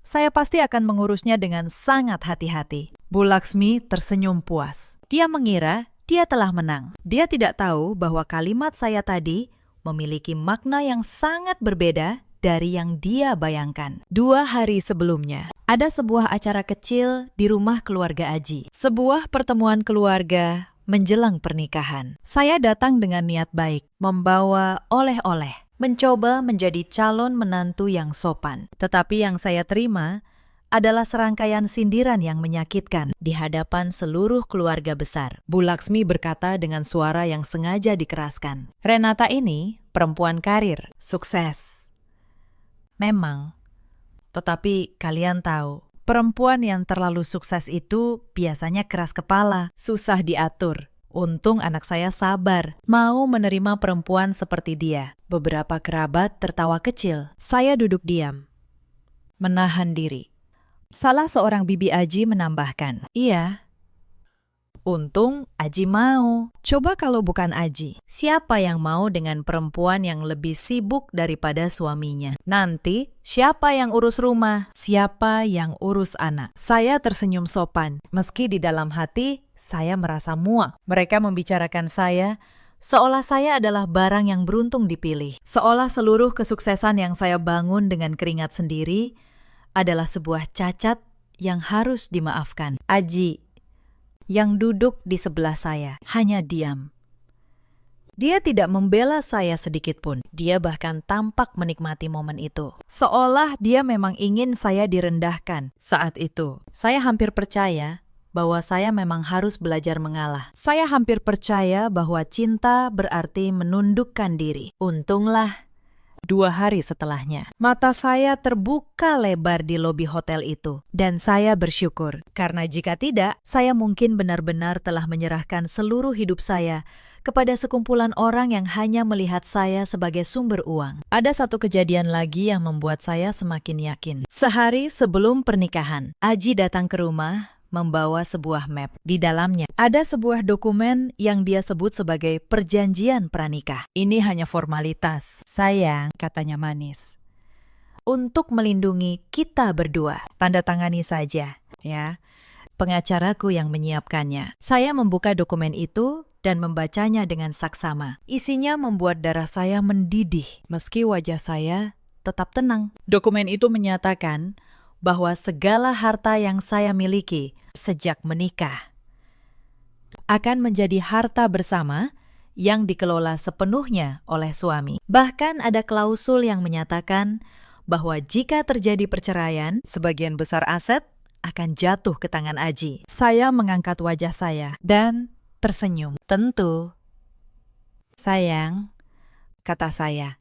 Saya pasti akan mengurusnya dengan sangat hati-hati. Bu Laksmi tersenyum puas. Dia mengira dia telah menang. Dia tidak tahu bahwa kalimat saya tadi memiliki makna yang sangat berbeda dari yang dia bayangkan. 2 hari sebelumnya, ada sebuah acara kecil di rumah keluarga Aji. Sebuah pertemuan keluarga menjelang pernikahan. Saya datang dengan niat baik, membawa oleh-oleh, mencoba menjadi calon menantu yang sopan. Tetapi yang saya terima adalah serangkaian sindiran yang menyakitkan di hadapan seluruh keluarga besar. Bu Laksmi berkata dengan suara yang sengaja dikeraskan. Renata ini perempuan karir, sukses. Memang, tetapi kalian tahu, perempuan yang terlalu sukses itu biasanya keras kepala, susah diatur. Untung anak saya sabar, mau menerima perempuan seperti dia. Beberapa kerabat tertawa kecil. Saya duduk diam, menahan diri. Salah seorang bibi Aji menambahkan, iya, untung Aji mau. Coba kalau bukan Aji, siapa yang mau dengan perempuan yang lebih sibuk daripada suaminya? Nanti, siapa yang urus rumah? Siapa yang urus anak? Saya tersenyum sopan, meski di dalam hati saya merasa muak. Mereka membicarakan saya seolah saya adalah barang yang beruntung dipilih. Seolah seluruh kesuksesan yang saya bangun dengan keringat sendiri adalah sebuah cacat yang harus dimaafkan. Aji, yang duduk di sebelah saya, hanya diam. Dia tidak membela saya sedikit pun. Dia bahkan tampak menikmati momen itu. Seolah dia memang ingin saya direndahkan. Saat itu, saya hampir percaya bahwa saya memang harus belajar mengalah. Saya hampir percaya bahwa cinta berarti menundukkan diri. Untunglah, 2 hari setelahnya, mata saya terbuka lebar di lobi hotel itu. Dan saya bersyukur, karena jika tidak, saya mungkin benar-benar telah menyerahkan seluruh hidup saya kepada sekumpulan orang yang hanya melihat saya sebagai sumber uang. Ada satu kejadian lagi yang membuat saya semakin yakin. Sehari sebelum pernikahan, Aji datang ke rumah membawa sebuah map. Di dalamnya ada sebuah dokumen yang dia sebut sebagai perjanjian pranikah. Ini hanya formalitas. Sayang, katanya manis. Untuk melindungi kita berdua. Tanda tangani saja, ya. Pengacaraku yang menyiapkannya. Saya membuka dokumen itu dan membacanya dengan saksama. Isinya membuat darah saya mendidih, meski wajah saya tetap tenang. Dokumen itu menyatakan bahwa segala harta yang saya miliki sejak menikah akan menjadi harta bersama yang dikelola sepenuhnya oleh suami. Bahkan ada klausul yang menyatakan bahwa jika terjadi perceraian, sebagian besar aset akan jatuh ke tangan Aji. Saya mengangkat wajah saya dan tersenyum. Tentu. Sayang, kata saya.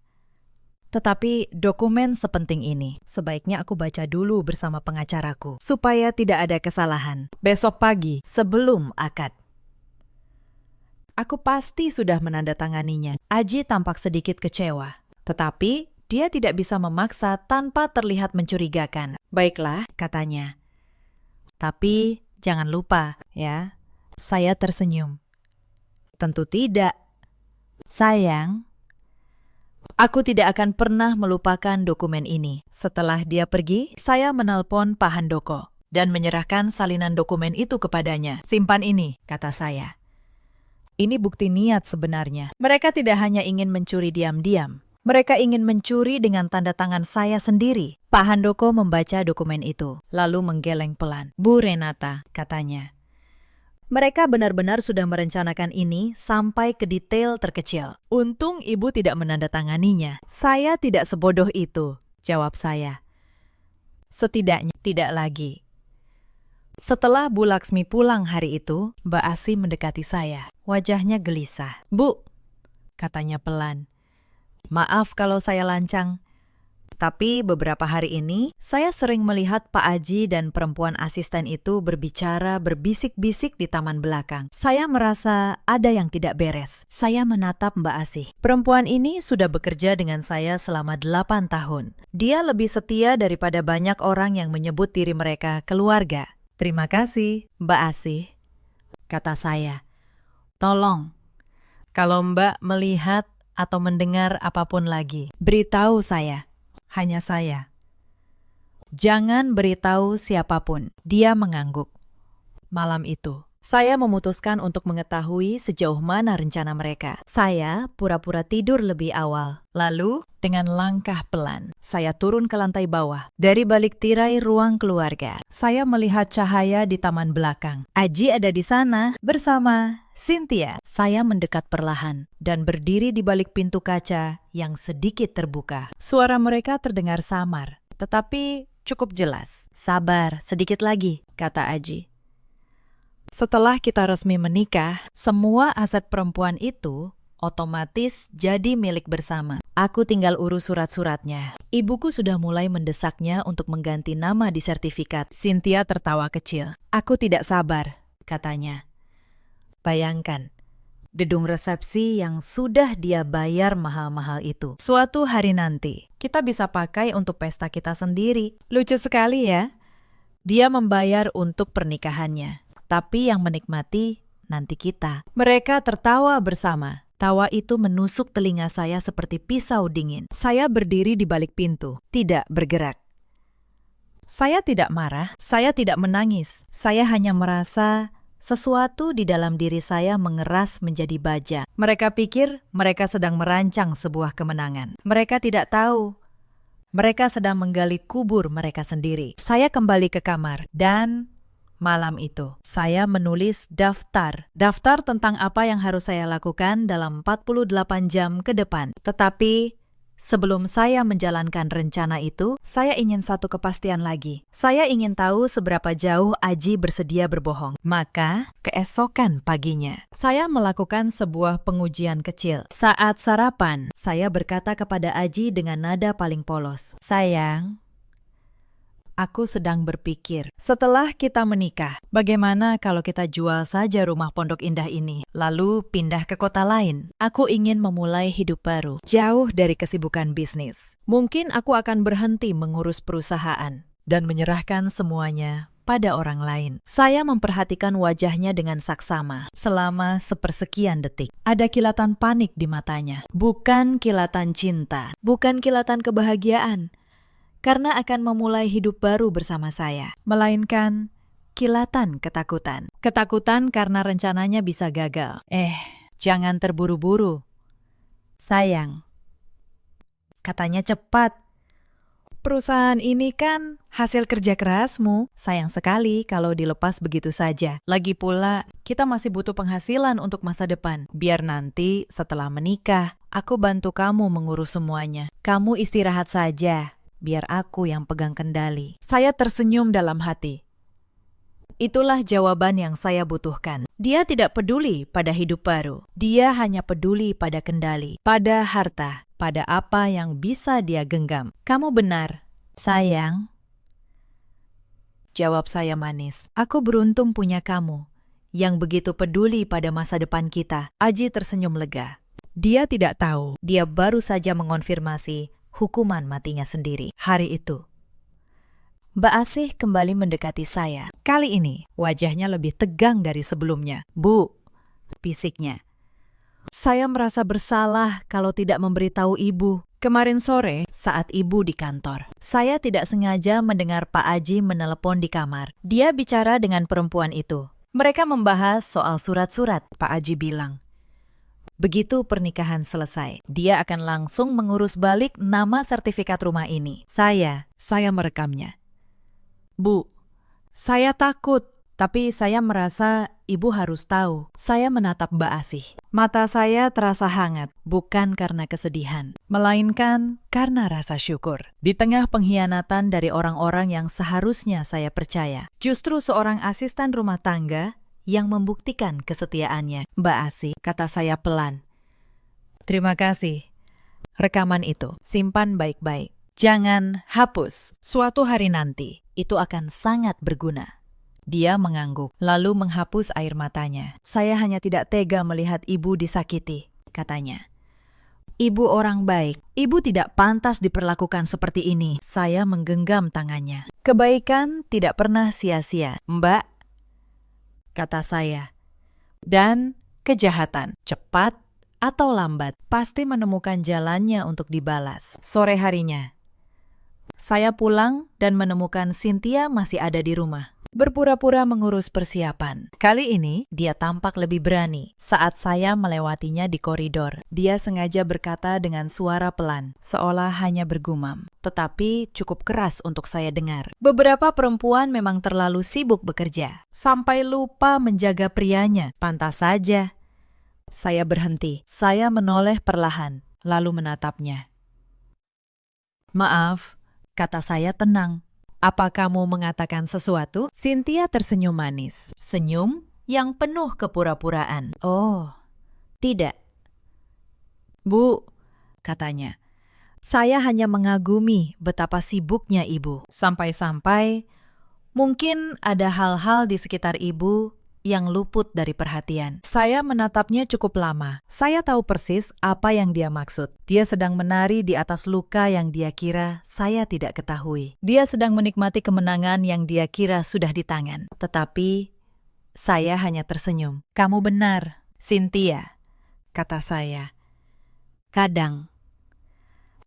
Tetapi dokumen sepenting ini, sebaiknya aku baca dulu bersama pengacaraku, supaya tidak ada kesalahan. Besok pagi, sebelum akad. Aku pasti sudah menandatanganinya. Aji tampak sedikit kecewa, tetapi dia tidak bisa memaksa tanpa terlihat mencurigakan. Baiklah, katanya. Tapi jangan lupa, ya. Saya tersenyum. Tentu tidak. Sayang, aku tidak akan pernah melupakan dokumen ini. Setelah dia pergi, saya menelpon Pak Handoko dan menyerahkan salinan dokumen itu kepadanya. Simpan ini, kata saya. Ini bukti niat sebenarnya. Mereka tidak hanya ingin mencuri diam-diam. Mereka ingin mencuri dengan tanda tangan saya sendiri. Pak Handoko membaca dokumen itu, lalu menggeleng pelan. Bu Renata, katanya. Mereka benar-benar sudah merencanakan ini sampai ke detail terkecil. Untung ibu tidak menandatanganinya. Saya tidak sebodoh itu, jawab saya. Setidaknya tidak lagi. Setelah Bu Laksmi pulang hari itu, Mbak Asi mendekati saya. Wajahnya gelisah. Bu, katanya pelan. Maaf kalau saya lancang. Tapi beberapa hari ini, saya sering melihat Pak Aji dan perempuan asisten itu berbicara berbisik-bisik di taman belakang. Saya merasa ada yang tidak beres. Saya menatap Mbak Asih. Perempuan ini sudah bekerja dengan saya selama 8 tahun. Dia lebih setia daripada banyak orang yang menyebut diri mereka keluarga. Terima kasih, Mbak Asih, kata saya. Tolong, kalau Mbak melihat atau mendengar apapun lagi, beritahu saya. Hanya saya. Jangan beritahu siapapun. Dia mengangguk. Malam itu, saya memutuskan untuk mengetahui sejauh mana rencana mereka. Saya pura-pura tidur lebih awal. Lalu, dengan langkah pelan, saya turun ke lantai bawah. Dari balik tirai ruang keluarga, saya melihat cahaya di taman belakang. Aji ada di sana bersama Cynthia. Saya mendekat perlahan dan berdiri di balik pintu kaca yang sedikit terbuka. Suara mereka terdengar samar, tetapi cukup jelas. Sabar, sedikit lagi, kata Aji. Setelah kita resmi menikah, semua aset perempuan itu otomatis jadi milik bersama. Aku tinggal urus surat-suratnya. Ibuku sudah mulai mendesaknya untuk mengganti nama di sertifikat. Cynthia tertawa kecil. Aku tidak sabar, katanya. Bayangkan, gedung resepsi yang sudah dia bayar mahal-mahal itu. Suatu hari nanti, kita bisa pakai untuk pesta kita sendiri. Lucu sekali ya. Dia membayar untuk pernikahannya. Tapi yang menikmati nanti kita. Mereka tertawa bersama. Tawa itu menusuk telinga saya seperti pisau dingin. Saya berdiri di balik pintu, tidak bergerak. Saya tidak marah, saya tidak menangis. Saya hanya merasa sesuatu di dalam diri saya mengeras menjadi baja. Mereka pikir mereka sedang merancang sebuah kemenangan. Mereka tidak tahu. Mereka sedang menggali kubur mereka sendiri. Saya kembali ke kamar dan malam itu, saya menulis daftar tentang apa yang harus saya lakukan dalam 48 jam ke depan. Tetapi, sebelum saya menjalankan rencana itu, saya ingin satu kepastian lagi. Saya ingin tahu seberapa jauh Aji bersedia berbohong. Maka, keesokan paginya, saya melakukan sebuah pengujian kecil. Saat sarapan, saya berkata kepada Aji dengan nada paling polos, "Sayang, aku sedang berpikir, setelah kita menikah, bagaimana kalau kita jual saja rumah Pondok Indah ini, lalu pindah ke kota lain? Aku ingin memulai hidup baru, jauh dari kesibukan bisnis. Mungkin aku akan berhenti mengurus perusahaan dan menyerahkan semuanya pada orang lain." Saya memperhatikan wajahnya dengan saksama selama sepersekian detik. Ada kilatan panik di matanya, bukan kilatan cinta, bukan kilatan kebahagiaan, karena akan memulai hidup baru bersama saya, melainkan kilatan ketakutan. Ketakutan karena rencananya bisa gagal. Jangan terburu-buru. Sayang, katanya cepat. Perusahaan ini kan hasil kerja kerasmu. Sayang sekali kalau dilepas begitu saja. Lagi pula, kita masih butuh penghasilan untuk masa depan. Biar nanti setelah menikah, aku bantu kamu mengurus semuanya. Kamu istirahat saja. Biar aku yang pegang kendali. Saya tersenyum dalam hati. Itulah jawaban yang saya butuhkan. Dia tidak peduli pada hidup baru. Dia hanya peduli pada kendali, pada harta, pada apa yang bisa dia genggam. Kamu benar, sayang. Jawab saya manis. Aku beruntung punya kamu, yang begitu peduli pada masa depan kita. Aji tersenyum lega. Dia tidak tahu, dia baru saja mengonfirmasi hukuman matinya sendiri. Hari itu, Mbak Asih kembali mendekati saya. Kali ini, wajahnya lebih tegang dari sebelumnya. "Bu," bisiknya. "Saya merasa bersalah kalau tidak memberitahu Ibu. Kemarin sore, saat Ibu di kantor, saya tidak sengaja mendengar Pak Aji menelepon di kamar. Dia bicara dengan perempuan itu. Mereka membahas soal surat-surat," Pak Aji bilang. Begitu pernikahan selesai, dia akan langsung mengurus balik nama sertifikat rumah ini. Saya merekamnya. "Bu, saya takut, tapi saya merasa Ibu harus tahu." Saya menatap Mbak Asih. Mata saya terasa hangat, bukan karena kesedihan, melainkan karena rasa syukur. Di tengah pengkhianatan dari orang-orang yang seharusnya saya percaya, justru seorang asisten rumah tangga yang membuktikan kesetiaannya. "Mbak Asih," kata saya pelan. "Terima kasih. Rekaman itu simpan baik-baik. Jangan hapus. Suatu hari nanti, itu akan sangat berguna." Dia mengangguk, lalu menghapus air matanya. "Saya hanya tidak tega melihat Ibu disakiti," katanya. Ibu orang baik. Ibu tidak pantas diperlakukan seperti ini. Saya menggenggam tangannya. Kebaikan tidak pernah sia-sia, Mbak, kata saya. Dan kejahatan, cepat atau lambat, pasti menemukan jalannya untuk dibalas. Sore harinya, saya pulang dan menemukan Cynthia masih ada di rumah, berpura-pura mengurus persiapan. Kali ini, dia tampak lebih berani saat saya melewatinya di koridor. Dia sengaja berkata dengan suara pelan, seolah hanya bergumam, tetapi cukup keras untuk saya dengar. Beberapa perempuan memang terlalu sibuk bekerja, sampai lupa menjaga prianya. Pantas saja. Saya berhenti. Saya menoleh perlahan, lalu menatapnya. Maaf, kata saya tenang. Apa kamu mengatakan sesuatu? Cynthia tersenyum manis. Senyum yang penuh kepura-puraan. Oh, tidak. Bu, katanya. Saya hanya mengagumi betapa sibuknya ibu. Sampai-sampai mungkin ada hal-hal di sekitar ibu yang luput dari perhatian. Saya menatapnya cukup lama. Saya tahu persis apa yang dia maksud. Dia sedang menari di atas luka yang dia kira saya tidak ketahui. Dia sedang menikmati kemenangan yang dia kira sudah di tangan. Tetapi saya hanya tersenyum. Kamu benar, Cynthia, kata saya. Kadang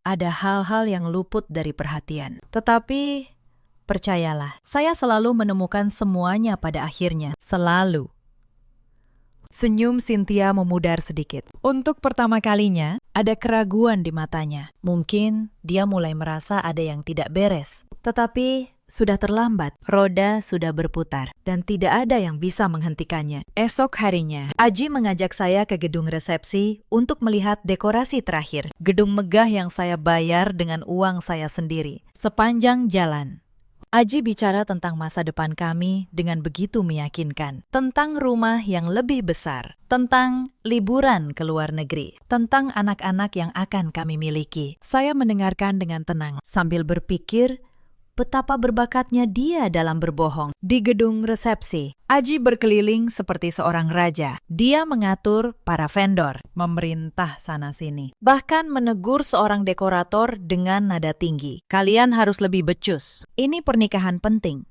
ada hal-hal yang luput dari perhatian. Tetapi percayalah, saya selalu menemukan semuanya pada akhirnya. Selalu. Senyum Cynthia memudar sedikit. Untuk pertama kalinya, ada keraguan di matanya. Mungkin dia mulai merasa ada yang tidak beres. Tetapi sudah terlambat. Roda sudah berputar. Dan tidak ada yang bisa menghentikannya. Esok harinya, Aji mengajak saya ke gedung resepsi untuk melihat dekorasi terakhir. Gedung megah yang saya bayar dengan uang saya sendiri. Sepanjang jalan, Aji bicara tentang masa depan kami dengan begitu meyakinkan. Tentang rumah yang lebih besar. Tentang liburan ke luar negeri. Tentang anak-anak yang akan kami miliki. Saya mendengarkan dengan tenang sambil berpikir betapa berbakatnya dia dalam berbohong. Di gedung resepsi, Aji berkeliling seperti seorang raja. Dia mengatur para vendor, memerintah sana-sini. Bahkan menegur seorang dekorator dengan nada tinggi. Kalian harus lebih becus. Ini pernikahan penting.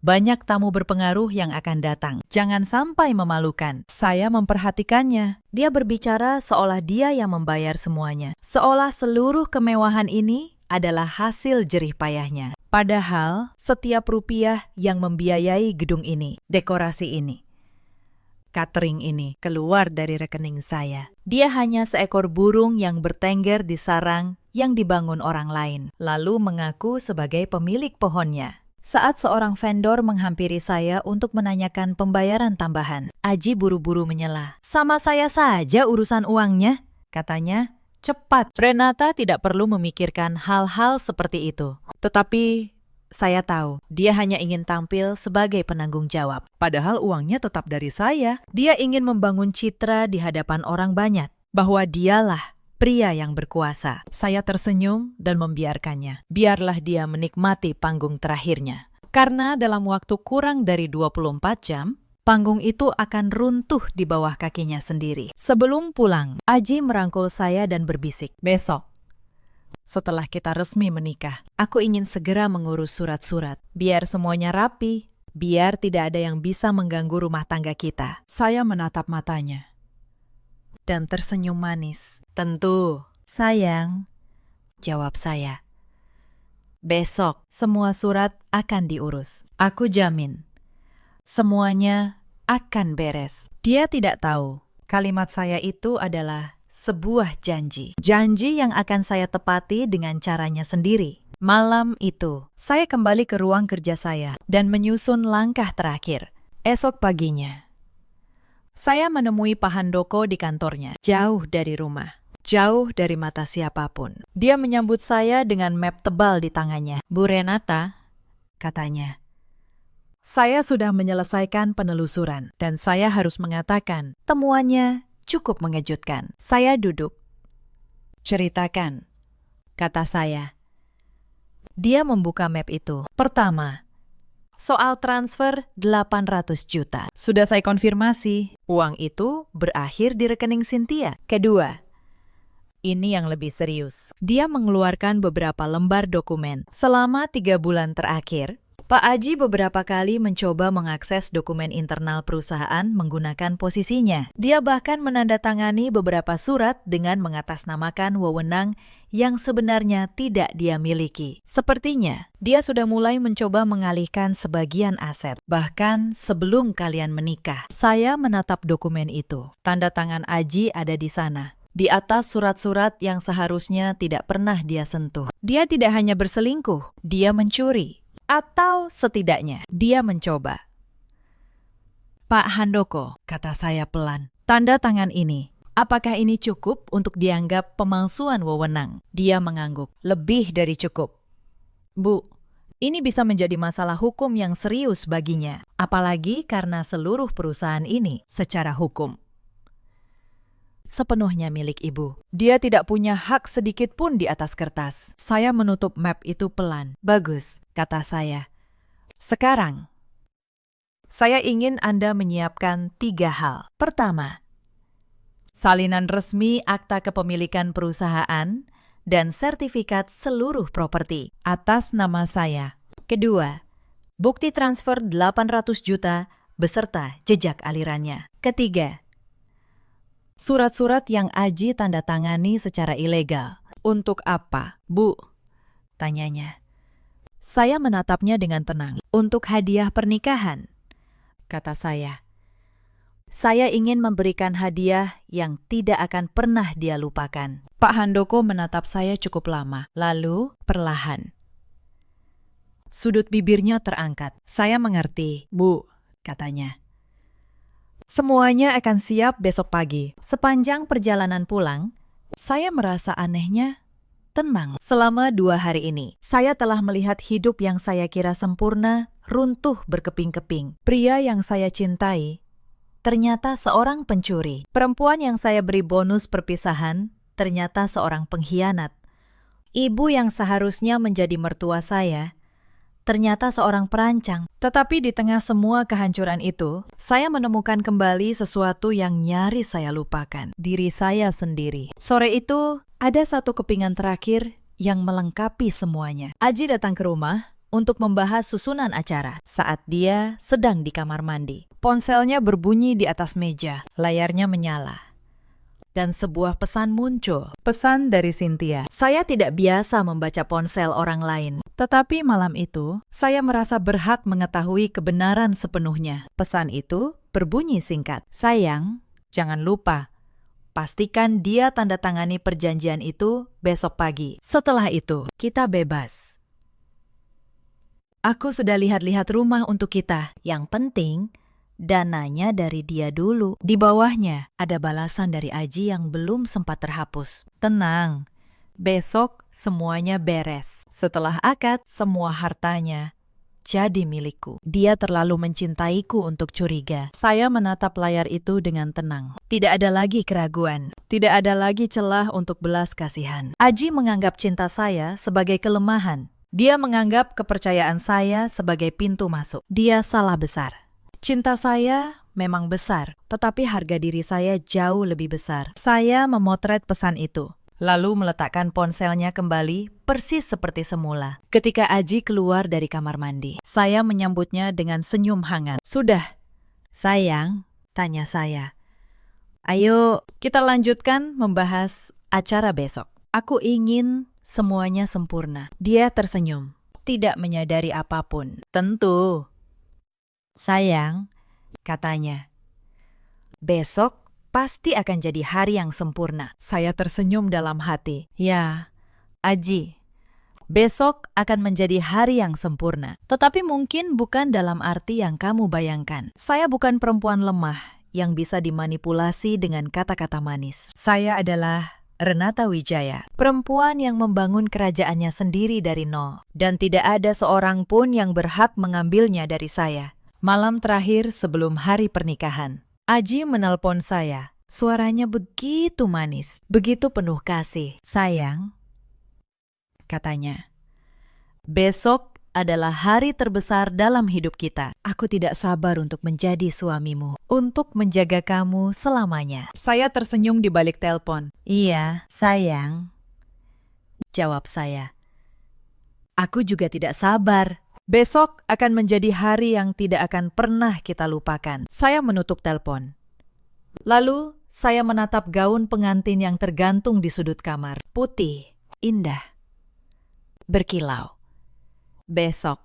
Banyak tamu berpengaruh yang akan datang. Jangan sampai memalukan. Saya memperhatikannya. Dia berbicara seolah dia yang membayar semuanya. Seolah seluruh kemewahan ini adalah hasil jerih payahnya. Padahal setiap rupiah yang membiayai gedung ini, dekorasi ini, catering ini, keluar dari rekening saya. Dia hanya seekor burung yang bertengger di sarang yang dibangun orang lain, lalu mengaku sebagai pemilik pohonnya. Saat seorang vendor menghampiri saya untuk menanyakan pembayaran tambahan, Aji buru-buru menyela. Sama saya saja urusan uangnya, katanya. Cepat. Renata tidak perlu memikirkan hal-hal seperti itu. Tetapi saya tahu dia hanya ingin tampil sebagai penanggung jawab. Padahal uangnya tetap dari saya. Dia ingin membangun citra di hadapan orang banyak bahwa dialah pria yang berkuasa. Saya tersenyum dan membiarkannya. Biarlah dia menikmati panggung terakhirnya. Karena dalam waktu kurang dari 24 jam, panggung itu akan runtuh di bawah kakinya sendiri. Sebelum pulang, Aji merangkul saya dan berbisik, besok, setelah kita resmi menikah, aku ingin segera mengurus surat-surat. Biar semuanya rapi, biar tidak ada yang bisa mengganggu rumah tangga kita. Saya menatap matanya dan tersenyum manis. Tentu, sayang, jawab saya. Besok, semua surat akan diurus. Aku jamin. Semuanya akan beres. Dia tidak tahu, kalimat saya itu adalah sebuah janji. Janji yang akan saya tepati dengan caranya sendiri. Malam itu, saya kembali ke ruang kerja saya dan menyusun langkah terakhir. Esok paginya, saya menemui Pak Handoko di kantornya, jauh dari rumah. Jauh dari mata siapapun. Dia menyambut saya dengan map tebal di tangannya. Bu Renata, katanya. Saya sudah menyelesaikan penelusuran dan saya harus mengatakan temuannya cukup mengejutkan. Saya duduk. Ceritakan, kata saya. Dia membuka map itu. Pertama, soal transfer 800 juta. Sudah saya konfirmasi, uang itu berakhir di rekening Cynthia. Kedua, ini yang lebih serius. Dia mengeluarkan beberapa lembar dokumen. Selama 3 bulan terakhir, Pak Aji beberapa kali mencoba mengakses dokumen internal perusahaan menggunakan posisinya. Dia bahkan menandatangani beberapa surat dengan mengatasnamakan wewenang yang sebenarnya tidak dia miliki. Sepertinya, dia sudah mulai mencoba mengalihkan sebagian aset. Bahkan sebelum kalian menikah, saya menatap dokumen itu. Tanda tangan Aji ada di sana. Di atas surat-surat yang seharusnya tidak pernah dia sentuh. Dia tidak hanya berselingkuh, dia mencuri. Atau setidaknya, dia mencoba. Pak Handoko, kata saya pelan, tanda tangan ini. Apakah ini cukup untuk dianggap pemalsuan wewenang? Dia mengangguk. Lebih dari cukup. Bu, ini bisa menjadi masalah hukum yang serius baginya. Apalagi karena seluruh perusahaan ini secara hukum sepenuhnya milik ibu. Dia tidak punya hak sedikit pun di atas kertas. Saya menutup map itu pelan. Bagus, kata saya. Sekarang, saya ingin Anda menyiapkan 3 hal. Pertama, salinan resmi akta kepemilikan perusahaan dan sertifikat seluruh properti atas nama saya. Kedua, bukti transfer 800 juta beserta jejak alirannya. Ketiga, surat-surat yang Aji tanda tangani secara ilegal. Untuk apa, Bu? Tanyanya. Saya menatapnya dengan tenang. Untuk hadiah pernikahan, kata saya. Saya ingin memberikan hadiah yang tidak akan pernah dia lupakan. Pak Handoko menatap saya cukup lama, lalu perlahan. Sudut bibirnya terangkat. Saya mengerti, Bu, katanya. Semuanya akan siap besok pagi. Sepanjang perjalanan pulang, saya merasa anehnya tenang. Selama 2 hari ini, saya telah melihat hidup yang saya kira sempurna runtuh berkeping-keping. Pria yang saya cintai ternyata seorang pencuri. Perempuan yang saya beri bonus perpisahan ternyata seorang pengkhianat. Ibu yang seharusnya menjadi mertua saya ternyata seorang perancang. Tetapi di tengah semua kehancuran itu, saya menemukan kembali sesuatu yang nyaris saya lupakan. Diri saya sendiri. Sore itu, ada satu kepingan terakhir yang melengkapi semuanya. Aji datang ke rumah untuk membahas susunan acara saat dia sedang di kamar mandi. Ponselnya berbunyi di atas meja. Layarnya menyala. Dan sebuah pesan muncul. Pesan dari Cynthia. Saya tidak biasa membaca ponsel orang lain. Tetapi malam itu, saya merasa berhak mengetahui kebenaran sepenuhnya. Pesan itu berbunyi singkat. Sayang, jangan lupa. Pastikan dia tanda tangani perjanjian itu besok pagi. Setelah itu, kita bebas. Aku sudah lihat-lihat rumah untuk kita. Yang penting, dananya dari dia dulu. Di bawahnya ada balasan dari Aji yang belum sempat terhapus. Tenang, besok semuanya beres. Setelah akad, semua hartanya jadi milikku. Dia terlalu mencintaiku untuk curiga. Saya menatap layar itu dengan tenang. Tidak ada lagi keraguan. Tidak ada lagi celah untuk belas kasihan. Aji menganggap cinta saya sebagai kelemahan. Dia menganggap kepercayaan saya sebagai pintu masuk. Dia salah besar. Cinta saya memang besar, tetapi harga diri saya jauh lebih besar. Saya memotret pesan itu, lalu meletakkan ponselnya kembali persis seperti semula. Ketika Aji keluar dari kamar mandi, saya menyambutnya dengan senyum hangat. Sudah, sayang, tanya saya. Ayo, kita lanjutkan membahas acara besok. Aku ingin semuanya sempurna. Dia tersenyum, tidak menyadari apapun. Tentu. Sayang, katanya, besok pasti akan jadi hari yang sempurna. Saya tersenyum dalam hati. Ya, Aji, besok akan menjadi hari yang sempurna. Tetapi mungkin bukan dalam arti yang kamu bayangkan. Saya bukan perempuan lemah yang bisa dimanipulasi dengan kata-kata manis. Saya adalah Renata Wijaya, perempuan yang membangun kerajaannya sendiri dari nol. Dan tidak ada seorang pun yang berhak mengambilnya dari saya. Malam terakhir sebelum hari pernikahan, Aji menelpon saya. Suaranya begitu manis, begitu penuh kasih. Sayang, katanya, besok adalah hari terbesar dalam hidup kita. Aku tidak sabar untuk menjadi suamimu, untuk menjaga kamu selamanya. Saya tersenyum di balik telepon. Iya, sayang, jawab saya. Aku juga tidak sabar. Besok akan menjadi hari yang tidak akan pernah kita lupakan. Saya menutup telepon. Lalu, saya menatap gaun pengantin yang tergantung di sudut kamar. Putih, indah, berkilau. Besok,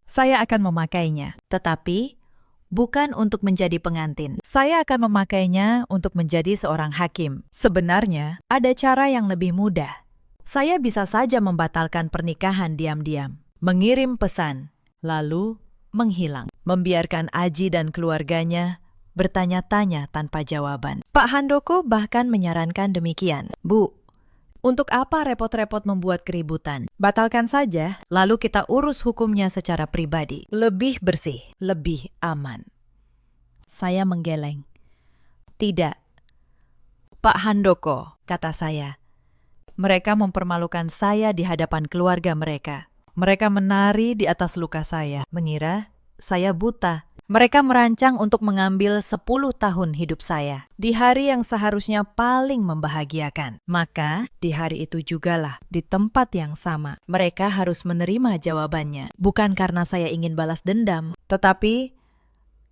saya akan memakainya. Tetapi, bukan untuk menjadi pengantin. Saya akan memakainya untuk menjadi seorang hakim. Sebenarnya, ada cara yang lebih mudah. Saya bisa saja membatalkan pernikahan diam-diam, mengirim pesan, lalu menghilang, membiarkan Aji dan keluarganya bertanya-tanya tanpa jawaban. Pak Handoko bahkan menyarankan demikian. Bu, untuk apa repot-repot membuat keributan? Batalkan saja, lalu kita urus hukumnya secara pribadi. Lebih bersih, lebih aman. Saya menggeleng. Tidak. Pak Handoko, kata saya. Mereka mempermalukan saya di hadapan keluarga mereka. Mereka menari di atas luka saya, mengira saya buta. Mereka merancang untuk mengambil 10 tahun hidup saya, di hari yang seharusnya paling membahagiakan. Maka, di hari itu jugalah, di tempat yang sama, mereka harus menerima jawabannya. Bukan karena saya ingin balas dendam, tetapi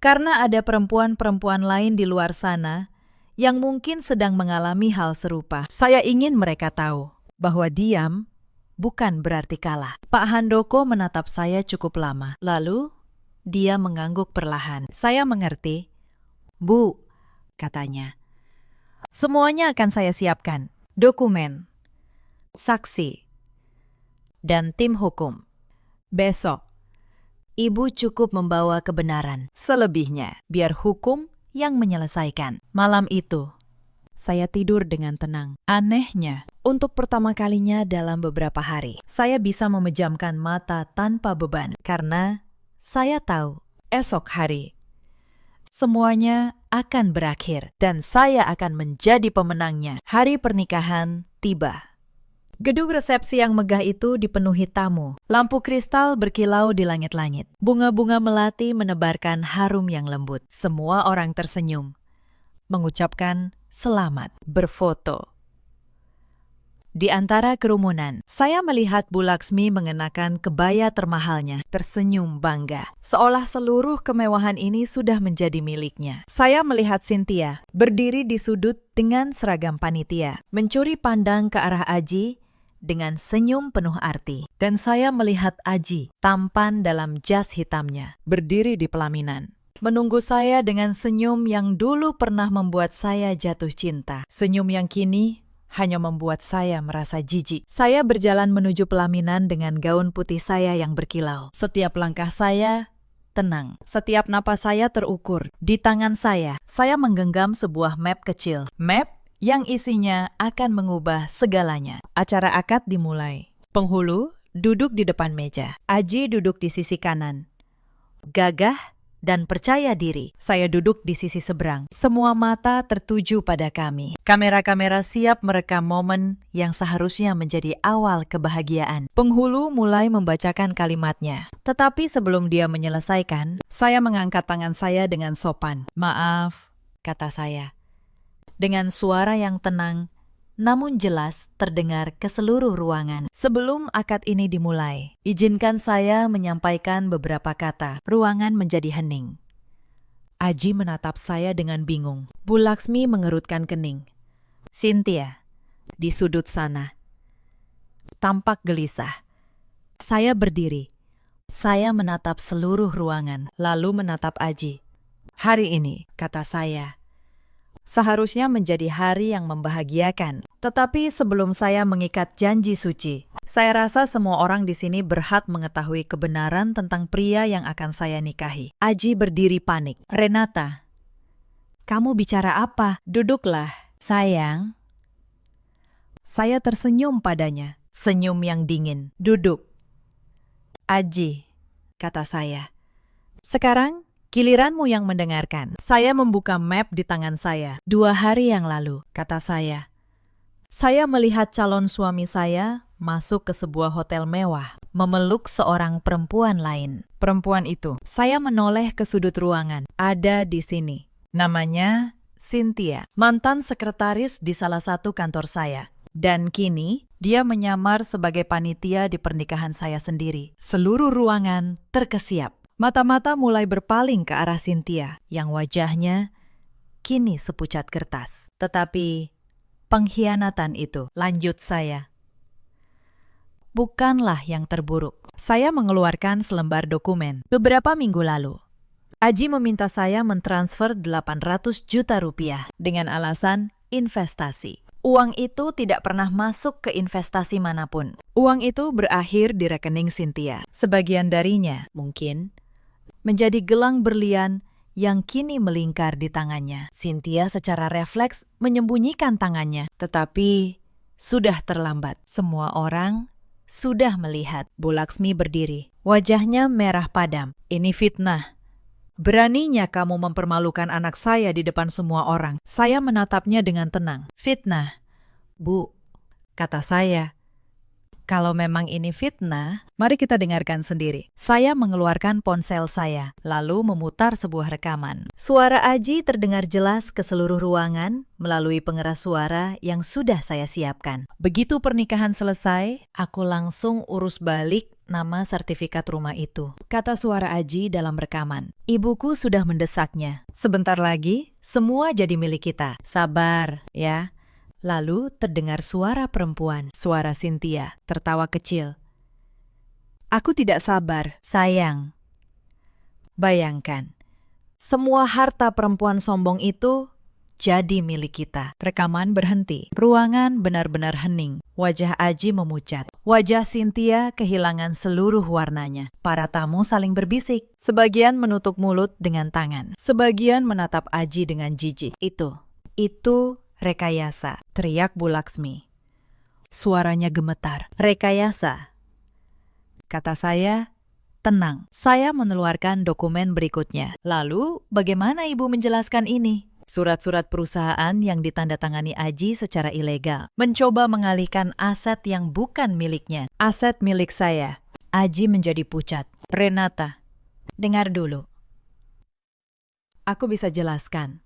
karena ada perempuan-perempuan lain di luar sana yang mungkin sedang mengalami hal serupa. Saya ingin mereka tahu bahwa diam bukan berarti kalah. Pak Handoko menatap saya cukup lama, lalu dia mengangguk perlahan. Saya mengerti. Bu, katanya. Semuanya akan saya siapkan. Dokumen, saksi, dan tim hukum. Besok, Ibu cukup membawa kebenaran. Selebihnya, biar hukum yang menyelesaikan. Malam itu, saya tidur dengan tenang. Anehnya, untuk pertama kalinya dalam beberapa hari, saya bisa memejamkan mata tanpa beban. Karena saya tahu, esok hari, semuanya akan berakhir dan saya akan menjadi pemenangnya. Hari pernikahan tiba. Gedung resepsi yang megah itu dipenuhi tamu. Lampu kristal berkilau di langit-langit. Bunga-bunga melati menebarkan harum yang lembut. Semua orang tersenyum, mengucapkan selamat, berfoto. Di antara kerumunan, saya melihat Bu Laksmi mengenakan kebaya termahalnya, tersenyum bangga, seolah seluruh kemewahan ini sudah menjadi miliknya. Saya melihat Cynthia berdiri di sudut dengan seragam panitia, mencuri pandang ke arah Aji dengan senyum penuh arti. Dan saya melihat Aji, tampan dalam jas hitamnya, berdiri di pelaminan, menunggu saya dengan senyum yang dulu pernah membuat saya jatuh cinta. Senyum yang kini hanya membuat saya merasa jijik. Saya berjalan menuju pelaminan dengan gaun putih saya yang berkilau. Setiap langkah saya tenang. Setiap napas saya terukur. Di tangan saya menggenggam sebuah map kecil. Map yang isinya akan mengubah segalanya. Acara akad dimulai. Penghulu duduk di depan meja. Aji duduk di sisi kanan. Gagah dan percaya diri. Saya duduk di sisi seberang. Semua mata tertuju pada kami. Kamera-kamera siap merekam momen yang seharusnya menjadi awal kebahagiaan. Penghulu mulai membacakan kalimatnya. Tetapi sebelum dia menyelesaikan, saya mengangkat tangan saya dengan sopan. Maaf, kata saya. Dengan suara yang tenang, namun jelas terdengar ke seluruh ruangan. Sebelum akad ini dimulai, izinkan saya menyampaikan beberapa kata. Ruangan menjadi hening. Aji menatap saya dengan bingung. Bu Laksmi mengerutkan kening. Cynthia, di sudut sana, tampak gelisah. Saya berdiri. Saya menatap seluruh ruangan, lalu menatap Aji. Hari ini, kata saya, seharusnya menjadi hari yang membahagiakan. Tetapi sebelum saya mengikat janji suci, saya rasa semua orang di sini berhak mengetahui kebenaran tentang pria yang akan saya nikahi. Aji berdiri panik. Renata, kamu bicara apa? Duduklah, sayang. Saya tersenyum padanya, senyum yang dingin. Duduk. Aji, kata saya. Sekarang giliranmu yang mendengarkan. Saya membuka map di tangan saya. 2 hari yang lalu, kata saya melihat calon suami saya masuk ke sebuah hotel mewah. memeluk seorang perempuan lain. Perempuan itu, saya menoleh ke sudut ruangan. Ada di sini. Namanya Cynthia, mantan sekretaris di salah satu kantor saya. Dan kini, dia menyamar sebagai panitia di pernikahan saya sendiri. Seluruh ruangan terkesiap. Mata-mata mulai berpaling ke arah Cynthia, yang wajahnya kini sepucat kertas. Tetapi, pengkhianatan itu, lanjut saya, bukanlah yang terburuk. Saya mengeluarkan selembar dokumen beberapa minggu lalu. Aji meminta saya mentransfer 800 juta rupiah dengan alasan investasi. Uang itu tidak pernah masuk ke investasi manapun. Uang itu berakhir di rekening Cynthia. Sebagian darinya, mungkin, menjadi gelang berlian yang kini melingkar di tangannya. Cynthia secara refleks menyembunyikan tangannya. Tetapi, sudah terlambat. Semua orang sudah melihat. Bu Laksmi berdiri. Wajahnya merah padam. Ini fitnah. Beraninya kamu mempermalukan anak saya di depan semua orang. Saya menatapnya dengan tenang. Fitnah, Bu, kata saya. Kalau memang ini fitnah, mari kita dengarkan sendiri. Saya mengeluarkan ponsel saya, lalu memutar sebuah rekaman. Suara Aji terdengar jelas ke seluruh ruangan melalui pengeras suara yang sudah saya siapkan. Begitu pernikahan selesai, aku langsung urus balik nama sertifikat rumah itu, kata suara Aji dalam rekaman. Ibuku sudah mendesaknya. Sebentar lagi, semua jadi milik kita. Sabar, ya. Lalu terdengar suara perempuan, suara Cynthia, tertawa kecil. Aku tidak sabar, sayang. Bayangkan, semua harta perempuan sombong itu jadi milik kita. Rekaman berhenti. Ruangan benar-benar hening. Wajah Aji memucat. Wajah Cynthia kehilangan seluruh warnanya. Para tamu saling berbisik. Sebagian menutup mulut dengan tangan. Sebagian menatap Aji dengan jijik. Itu rekayasa, teriak Bu Laksmi. Suaranya gemetar. Rekayasa. Kata saya, tenang. Saya mengeluarkan dokumen berikutnya. Lalu, bagaimana Ibu menjelaskan ini? Surat-surat perusahaan yang ditandatangani Aji secara ilegal. Mencoba mengalihkan aset yang bukan miliknya. Aset milik saya. Aji menjadi pucat. Renata, dengar dulu. Aku bisa jelaskan.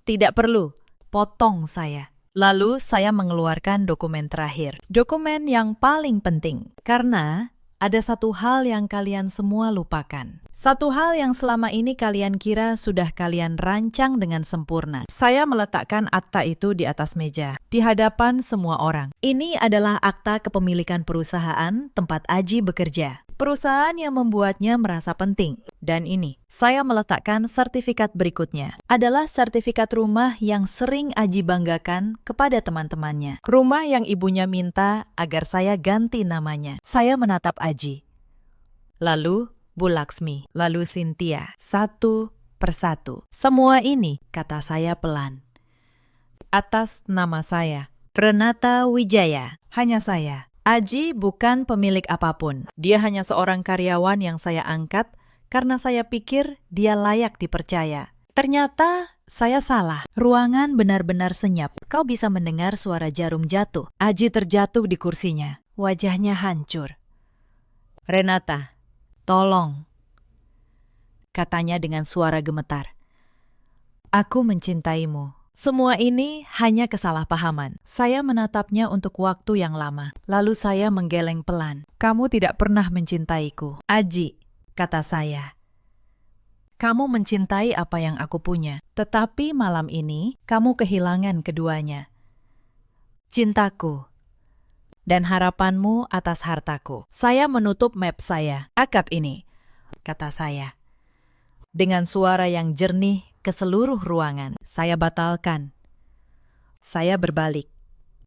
Tidak perlu. Potong saya. Lalu saya mengeluarkan dokumen terakhir. Dokumen yang paling penting. Karena ada satu hal yang kalian semua lupakan. Satu hal yang selama ini kalian kira sudah kalian rancang dengan sempurna. Saya meletakkan akta itu di atas meja, di hadapan semua orang. Ini adalah akta kepemilikan perusahaan tempat Aji bekerja. Perusahaan yang membuatnya merasa penting. Dan ini, saya meletakkan sertifikat berikutnya. Adalah sertifikat rumah yang sering Aji banggakan kepada teman-temannya. Rumah yang ibunya minta agar saya ganti namanya. Saya menatap Aji. Lalu Bu Laksmi, lalu Cynthia, satu persatu. Semua ini, kata saya pelan. Atas nama saya, Renata Wijaya, hanya saya. Aji bukan pemilik apapun. Dia hanya seorang karyawan yang saya angkat karena saya pikir dia layak dipercaya. Ternyata saya salah. Ruangan benar-benar senyap. Kau bisa mendengar suara jarum jatuh. Aji terjatuh di kursinya. Wajahnya hancur. Renata, tolong, katanya dengan suara gemetar. Aku mencintaimu. Semua ini hanya kesalahpahaman. Saya menatapnya untuk waktu yang lama. Lalu saya menggeleng pelan. Kamu tidak pernah mencintaiku. Aji, kata saya. Kamu mencintai apa yang aku punya. Tetapi malam ini, kamu kehilangan keduanya. Cintaku dan harapanmu atas hartaku. Saya menutup map saya. Akad ini, kata saya. Dengan suara yang jernih ke seluruh ruangan, saya batalkan. Saya berbalik.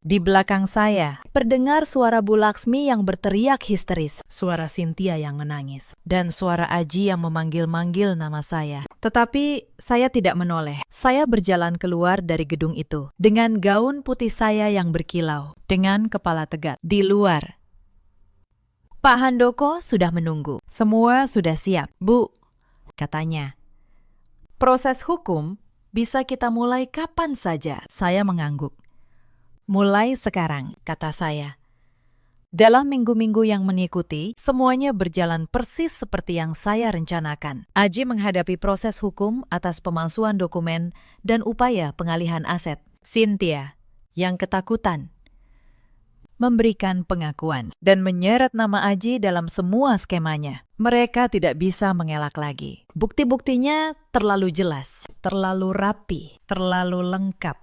Di belakang saya, terdengar suara Bu Laksmi yang berteriak histeris, suara Cynthia yang menangis, dan suara Aji yang memanggil-manggil nama saya. Tetapi saya tidak menoleh. Saya berjalan keluar dari gedung itu, dengan gaun putih saya yang berkilau, dengan kepala tegak. Di luar, Pak Handoko sudah menunggu. Semua sudah siap. Bu, katanya. Proses hukum bisa kita mulai kapan saja. Saya mengangguk. Mulai sekarang, kata saya. Dalam minggu-minggu yang mengikuti, semuanya berjalan persis seperti yang saya rencanakan. Aji menghadapi proses hukum atas pemalsuan dokumen dan upaya pengalihan aset. Cynthia, yang ketakutan, memberikan pengakuan dan menyeret nama Aji dalam semua skemanya. Mereka tidak bisa mengelak lagi. Bukti-buktinya terlalu jelas, terlalu rapi, terlalu lengkap.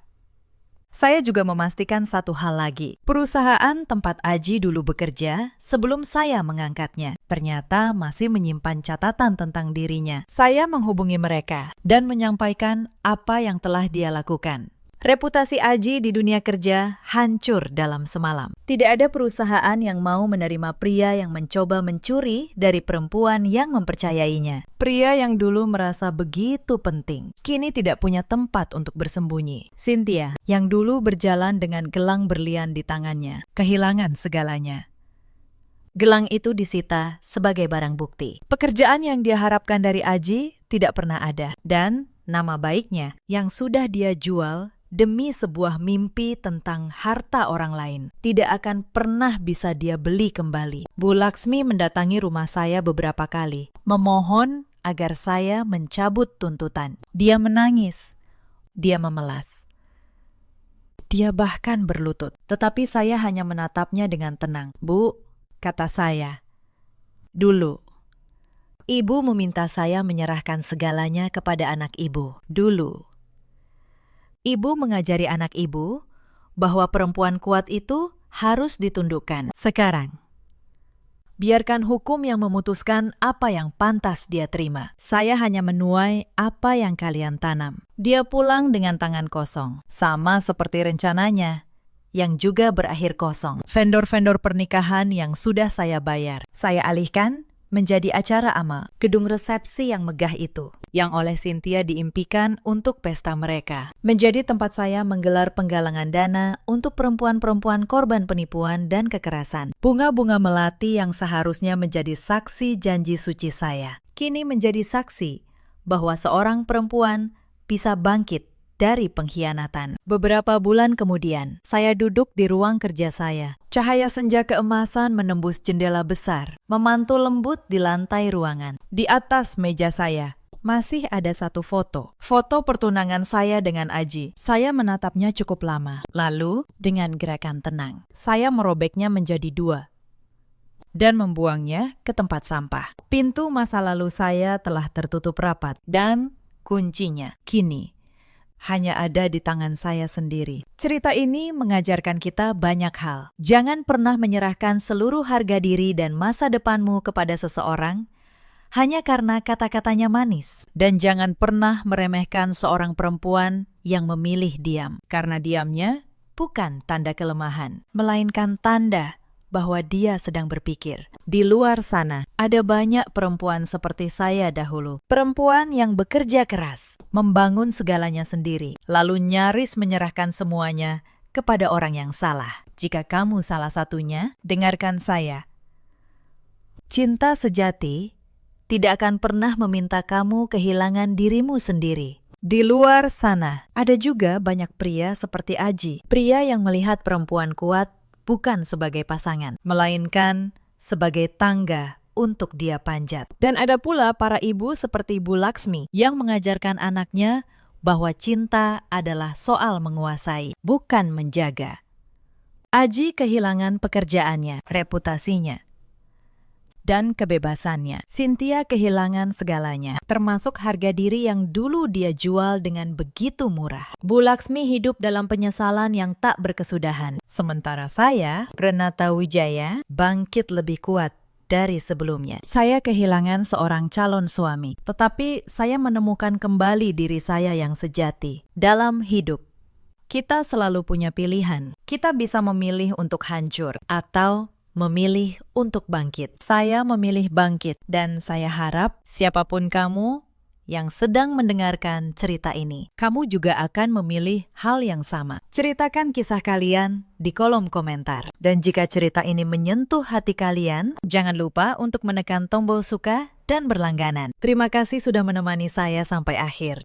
Saya juga memastikan satu hal lagi. Perusahaan tempat Aji dulu bekerja sebelum saya mengangkatnya ternyata masih menyimpan catatan tentang dirinya. Saya menghubungi mereka dan menyampaikan apa yang telah dia lakukan. Reputasi Aji di dunia kerja hancur dalam semalam. Tidak ada perusahaan yang mau menerima pria yang mencoba mencuri dari perempuan yang mempercayainya. Pria yang dulu merasa begitu penting, kini tidak punya tempat untuk bersembunyi. Cynthia, yang dulu berjalan dengan gelang berlian di tangannya, kehilangan segalanya. Gelang itu disita sebagai barang bukti. Pekerjaan yang dia harapkan dari Aji tidak pernah ada. Dan nama baiknya yang sudah dia jual demi sebuah mimpi tentang harta orang lain tidak akan pernah bisa dia beli kembali. Bu Laksmi mendatangi rumah saya beberapa kali, memohon agar saya mencabut tuntutan. Dia menangis, dia memelas. Dia bahkan berlutut, tetapi saya hanya menatapnya dengan tenang. Bu, kata saya, dulu, ibu meminta saya menyerahkan segalanya kepada anak ibu. Dulu, ibu mengajari anak ibu bahwa perempuan kuat itu harus ditundukkan. Sekarang, biarkan hukum yang memutuskan apa yang pantas dia terima. Saya hanya menuai apa yang kalian tanam. Dia pulang dengan tangan kosong, sama seperti rencananya, yang juga berakhir kosong. Vendor-vendor pernikahan yang sudah saya bayar, saya alihkan menjadi acara amal, gedung resepsi yang megah itu, yang oleh Cynthia diimpikan untuk pesta mereka. Menjadi tempat saya menggelar penggalangan dana untuk perempuan-perempuan korban penipuan dan kekerasan. Bunga-bunga melati yang seharusnya menjadi saksi janji suci saya, kini menjadi saksi bahwa seorang perempuan bisa bangkit dari pengkhianatan. Beberapa bulan kemudian, saya duduk di ruang kerja saya. Cahaya senja keemasan menembus jendela besar, memantul lembut di lantai ruangan. Di atas meja saya, masih ada satu foto. Foto pertunangan saya dengan Aji. Saya menatapnya cukup lama. Lalu, dengan gerakan tenang, saya merobeknya menjadi dua dan membuangnya ke tempat sampah. Pintu masa lalu saya telah tertutup rapat dan kuncinya kini hanya ada di tangan saya sendiri. Cerita ini mengajarkan kita banyak hal. Jangan pernah menyerahkan seluruh harga diri dan masa depanmu kepada seseorang hanya karena kata-katanya manis. Dan jangan pernah meremehkan seorang perempuan yang memilih diam. Karena diamnya bukan tanda kelemahan, melainkan tanda bahwa dia sedang berpikir. Di luar sana, ada banyak perempuan seperti saya dahulu. Perempuan yang bekerja keras, membangun segalanya sendiri, lalu nyaris menyerahkan semuanya kepada orang yang salah. Jika kamu salah satunya, dengarkan saya. Cinta sejati tidak akan pernah meminta kamu kehilangan dirimu sendiri. Di luar sana, ada juga banyak pria seperti Aji. Pria yang melihat perempuan kuat bukan sebagai pasangan, melainkan sebagai tangga untuk dia panjat. Dan ada pula para ibu seperti Bu Laksmi yang mengajarkan anaknya bahwa cinta adalah soal menguasai, bukan menjaga. Aji kehilangan pekerjaannya, reputasinya, dan kebebasannya. Cynthia kehilangan segalanya, termasuk harga diri yang dulu dia jual dengan begitu murah. Bu Laksmi hidup dalam penyesalan yang tak berkesudahan. Sementara saya, Renata Wijaya, bangkit lebih kuat dari sebelumnya. Saya kehilangan seorang calon suami, tetapi saya menemukan kembali diri saya yang sejati. Dalam hidup, kita selalu punya pilihan. Kita bisa memilih untuk hancur atau memilih untuk bangkit. Saya memilih bangkit, dan saya harap siapapun kamu yang sedang mendengarkan cerita ini, kamu juga akan memilih hal yang sama. Ceritakan kisah kalian di kolom komentar. Dan jika cerita ini menyentuh hati kalian, jangan lupa untuk menekan tombol suka dan berlangganan. Terima kasih sudah menemani saya sampai akhir.